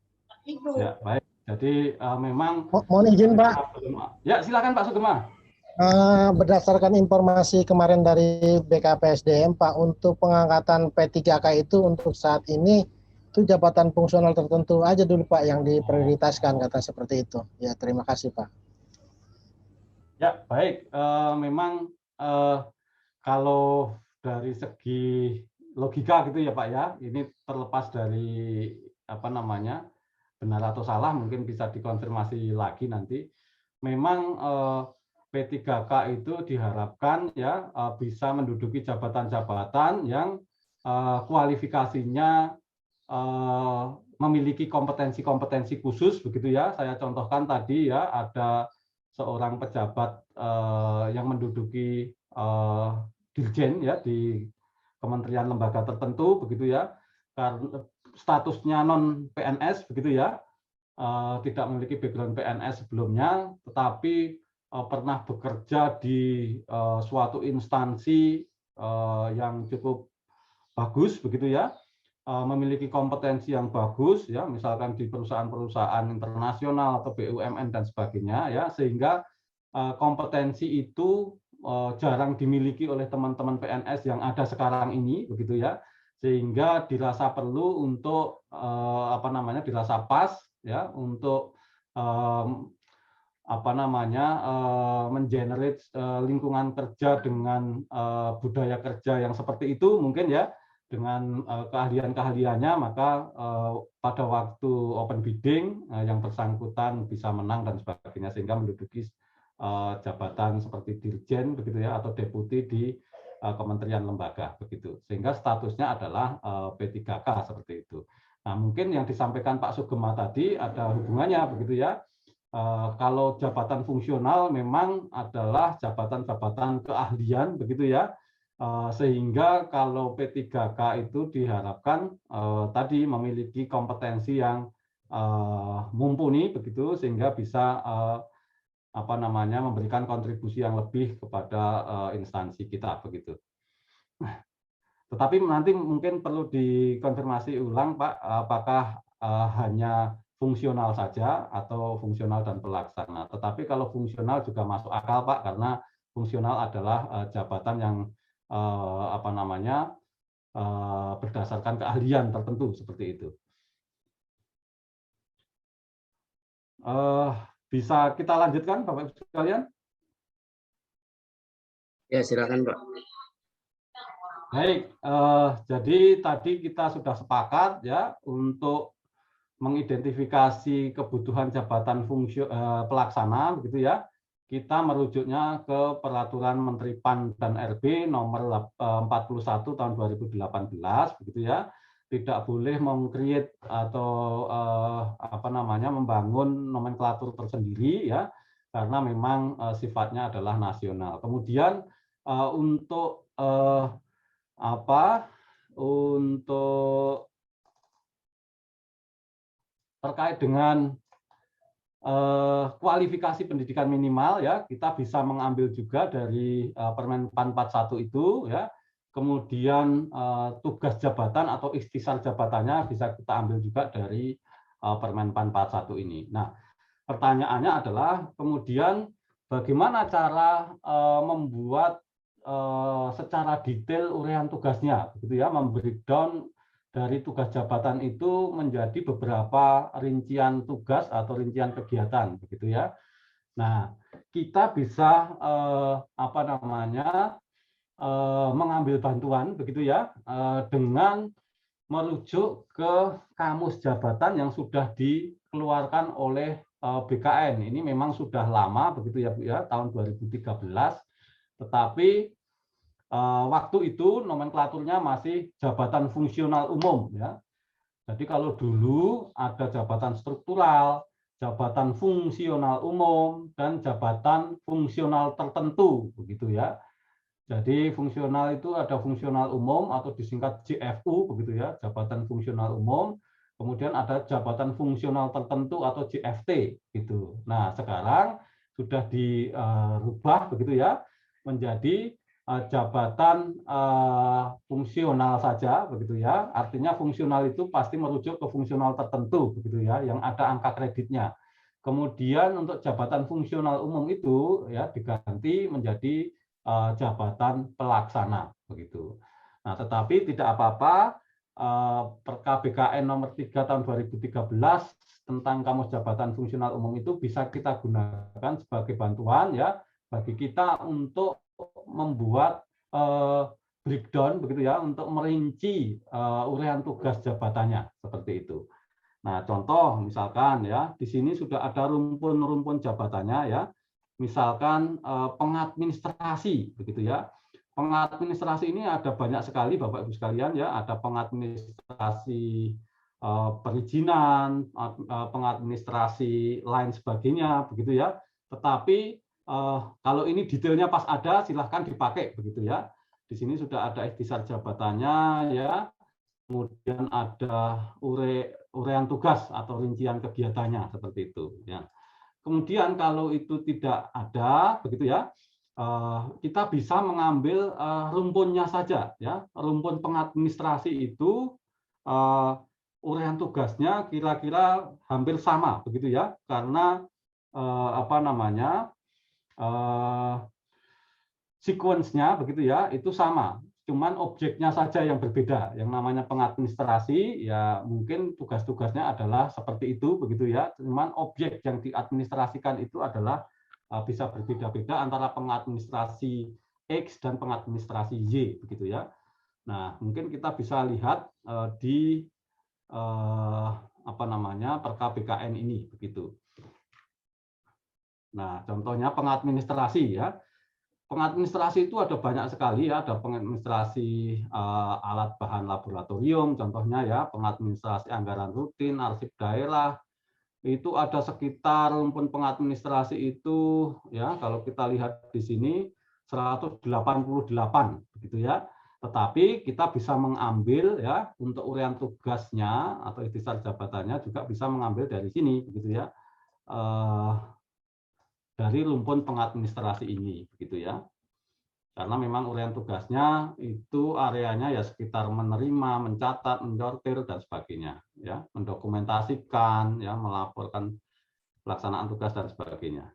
Ya, baik. Jadi memang mohon izin Pak. Ya, silakan Pak Sugema. Berdasarkan informasi kemarin dari BKPSDM Pak, untuk pengangkatan P3K itu untuk saat ini itu jabatan fungsional tertentu aja dulu Pak yang diprioritaskan, kata seperti itu. Ya, terima kasih Pak. Ya, baik. Memang kalau dari segi logika gitu ya Pak ya, ini terlepas dari apa namanya benar atau salah, mungkin bisa dikonfirmasi lagi nanti. Memang P3K itu diharapkan ya bisa menduduki jabatan-jabatan yang kualifikasinya memiliki kompetensi-kompetensi khusus begitu ya. Saya contohkan tadi ya, ada seorang pejabat yang menduduki dirjen ya di kementerian lembaga tertentu begitu ya, karena statusnya non PNS begitu ya, tidak memiliki background PNS sebelumnya, tetapi pernah bekerja di suatu instansi yang cukup bagus begitu ya, memiliki kompetensi yang bagus, ya, misalkan di perusahaan-perusahaan internasional atau BUMN dan sebagainya, ya, sehingga kompetensi itu jarang dimiliki oleh teman-teman PNS yang ada sekarang ini, begitu ya, sehingga dirasa perlu untuk dirasa pas, ya, untuk mengenerate lingkungan kerja dengan budaya kerja yang seperti itu mungkin ya, dengan keahlian-keahliannya, maka pada waktu open bidding yang bersangkutan bisa menang dan sebagainya, sehingga menduduki jabatan seperti dirjen begitu ya, atau deputi di kementerian lembaga begitu, sehingga statusnya adalah P3K seperti itu. Nah, mungkin yang disampaikan Pak Sugeng tadi ada hubungannya begitu ya. Kalau jabatan fungsional memang adalah jabatan-jabatan keahlian begitu ya, sehingga kalau P3K itu diharapkan tadi memiliki kompetensi yang mumpuni begitu, sehingga bisa memberikan kontribusi yang lebih kepada instansi kita begitu. Tetapi nanti mungkin perlu dikonfirmasi ulang, Pak, apakah hanya fungsional saja atau fungsional dan pelaksana. Tetapi kalau fungsional juga masuk akal, Pak, karena fungsional adalah jabatan yang berdasarkan keahlian tertentu seperti itu. Bisa kita lanjutkan, Bapak Ibu sekalian? Ya, silakan, Pak. Baik, jadi tadi kita sudah sepakat ya untuk mengidentifikasi kebutuhan jabatan pelaksana, begitu ya. Kita merujuknya ke Peraturan Menteri PAN dan RB nomor 41 tahun 2018, begitu ya. Tidak boleh meng-create atau membangun nomenklatur tersendiri ya, karena memang sifatnya adalah nasional. Kemudian untuk terkait dengan kualifikasi pendidikan minimal ya, kita bisa mengambil juga dari Permen PAN 41 itu ya. Kemudian tugas jabatan atau ikhtisar jabatannya bisa kita ambil juga dari Permen PAN 41 ini. Nah, pertanyaannya adalah kemudian bagaimana cara membuat secara detail uraian tugasnya, begitu ya, membreakdown dari tugas jabatan itu menjadi beberapa rincian tugas atau rincian kegiatan, begitu ya. Nah, kita bisa mengambil bantuan, begitu ya, dengan merujuk ke kamus jabatan yang sudah dikeluarkan oleh BKN. Ini memang sudah lama, begitu ya Bu ya, tahun 2013. Tetapi waktu itu nomenklaturnya masih jabatan fungsional umum ya. Jadi kalau dulu ada jabatan struktural, jabatan fungsional umum, dan jabatan fungsional tertentu begitu ya. Jadi fungsional itu ada fungsional umum atau disingkat JFU begitu ya, jabatan fungsional umum. Kemudian ada jabatan fungsional tertentu atau JFT gitu. Nah, sekarang sudah dirubah begitu ya, menjadi jabatan fungsional saja begitu ya. Artinya fungsional itu pasti merujuk ke fungsional tertentu begitu ya, yang ada angka kreditnya. Kemudian untuk jabatan fungsional umum itu ya diganti menjadi jabatan pelaksana begitu. Nah, tetapi tidak apa-apa, Perka BKN nomor 3 tahun 2013 tentang kamus jabatan fungsional umum itu bisa kita gunakan sebagai bantuan ya bagi kita untuk membuat breakdown begitu ya, untuk merinci uraian tugas jabatannya seperti itu. Nah, contoh misalkan ya, di sini sudah ada rumpun-rumpun jabatannya ya. Misalkan pengadministrasi begitu ya. Pengadministrasi ini ada banyak sekali Bapak Ibu sekalian ya, ada pengadministrasi perizinan, pengadministrasi lain sebagainya begitu ya. Tetapi kalau ini detailnya pas ada silahkan dipakai begitu ya. Di sini sudah ada ikhtisar jabatannya ya. Kemudian ada uraian tugas atau rincian kegiatannya seperti itu ya. Kemudian kalau itu tidak ada begitu ya, kita bisa mengambil rumpunnya saja ya. Rumpun pengadministrasi itu uraian tugasnya kira-kira hampir sama begitu ya, karena sequence-nya begitu ya, itu sama. Cuman objeknya saja yang berbeda. Yang namanya pengadministrasi ya mungkin tugas-tugasnya adalah seperti itu begitu ya. Cuman objek yang diadministrasikan itu adalah bisa berbeda-beda antara pengadministrasi X dan pengadministrasi Y begitu ya. Nah, mungkin kita bisa lihat di Perka BKN ini begitu. Nah, contohnya pengadministrasi ya. Pengadministrasi itu ada banyak sekali ya, ada pengadministrasi alat bahan laboratorium, contohnya ya, pengadministrasi anggaran rutin, arsip daerah, itu ada sekitar rumpun pengadministrasi itu ya, kalau kita lihat di sini 188 begitu ya. Tetapi kita bisa mengambil ya untuk uraian tugasnya atau ikhtisar jabatannya juga bisa mengambil dari sini begitu ya. Dari rumpun pengadministrasi ini begitu ya, karena memang uraian tugasnya itu areanya ya sekitar menerima, mencatat, menyortir dan sebagainya ya, mendokumentasikan ya, melaporkan pelaksanaan tugas dan sebagainya.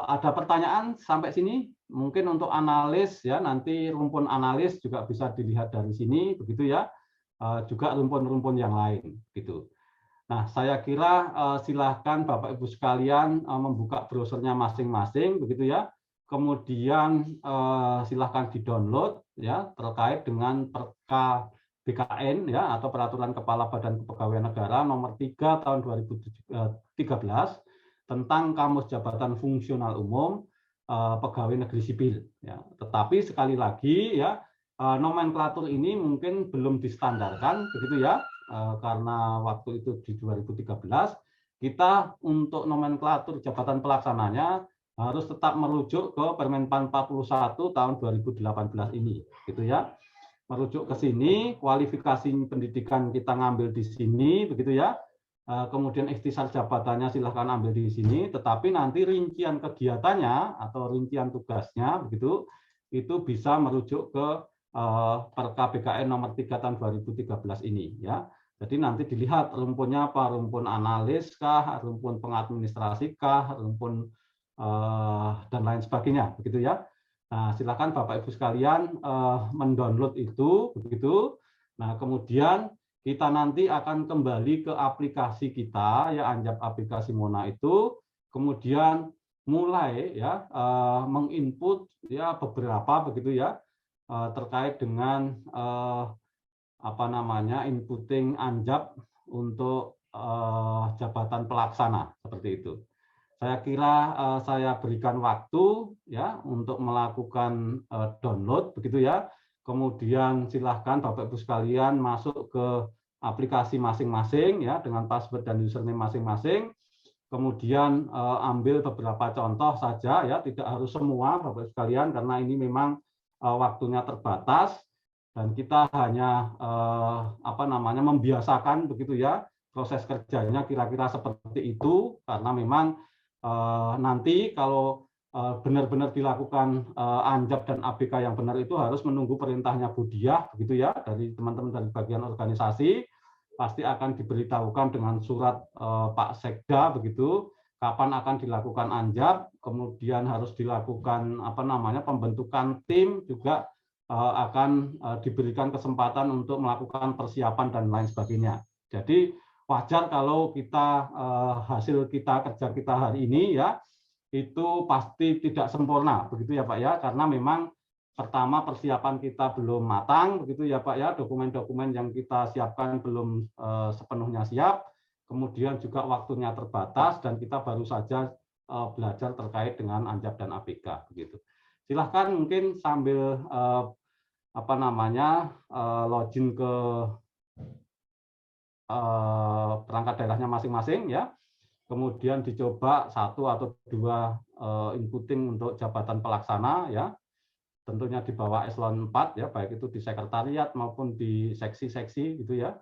Ada pertanyaan sampai sini? Mungkin untuk analis ya, nanti rumpun analis juga bisa dilihat dari sini begitu ya, juga rumpun-rumpun yang lain gitu. Nah, saya kira silahkan Bapak Ibu sekalian membuka browsernya masing-masing, begitu ya. Kemudian silahkan di-download ya terkait dengan Perka BKN ya atau Peraturan Kepala Badan Kepegawaian Negara nomor 3 tahun 2013 tentang Kamus Jabatan Fungsional Umum Pegawai Negeri Sipil. Ya. Tetapi sekali lagi ya nomenklatur ini mungkin belum distandarkan, begitu ya. Karena waktu itu di 2013 kita untuk nomenklatur jabatan pelaksananya harus tetap merujuk ke Permenpan 41 tahun 2018 ini gitu ya, merujuk ke sini, kualifikasi pendidikan kita ngambil di sini begitu ya, kemudian ikhtisar jabatannya silahkan ambil di sini, tetapi nanti rincian kegiatannya atau rincian tugasnya begitu itu bisa merujuk ke Perka BKN nomor 3 tahun 2013 ini ya. Jadi nanti dilihat rumpunnya apa, rumpun analis kah, rumpun pengadministrasi kah, rumpun dan lain sebagainya, begitu ya. Nah, silakan Bapak Ibu sekalian mendownload itu, begitu. Nah, kemudian kita nanti akan kembali ke aplikasi kita, ya Anjap aplikasi Mona itu, kemudian mulai ya menginput ya beberapa, begitu ya, terkait dengan inputting Anjap untuk jabatan pelaksana seperti itu. Saya kira saya berikan waktu ya untuk melakukan download begitu ya. Kemudian silahkan Bapak Ibu sekalian masuk ke aplikasi masing-masing ya dengan password dan username masing-masing. Kemudian ambil beberapa contoh saja ya, tidak harus semua Bapak Ibu sekalian karena ini memang waktunya terbatas. Dan kita hanya membiasakan begitu ya proses kerjanya kira-kira seperti itu karena memang nanti kalau benar-benar dilakukan Anjap dan ABK yang benar itu harus menunggu perintahnya Budiah begitu ya dari teman-teman dari bagian organisasi, pasti akan diberitahukan dengan surat Pak Sekda begitu kapan akan dilakukan Anjap, kemudian harus dilakukan pembentukan tim juga akan diberikan kesempatan untuk melakukan persiapan dan lain sebagainya. Jadi wajar kalau kita hasil kerja kita hari ini ya itu pasti tidak sempurna begitu ya Pak ya, karena memang pertama persiapan kita belum matang begitu ya Pak ya, dokumen-dokumen yang kita siapkan belum sepenuhnya siap, kemudian juga waktunya terbatas dan kita baru saja belajar terkait dengan Anjap dan ABK begitu. Silahkan mungkin sambil login ke perangkat daerahnya masing-masing ya. Kemudian dicoba 1 atau 2 inputting untuk jabatan pelaksana ya. Tentunya di bawah eselon 4 ya, baik itu di sekretariat maupun di seksi-seksi gitu ya.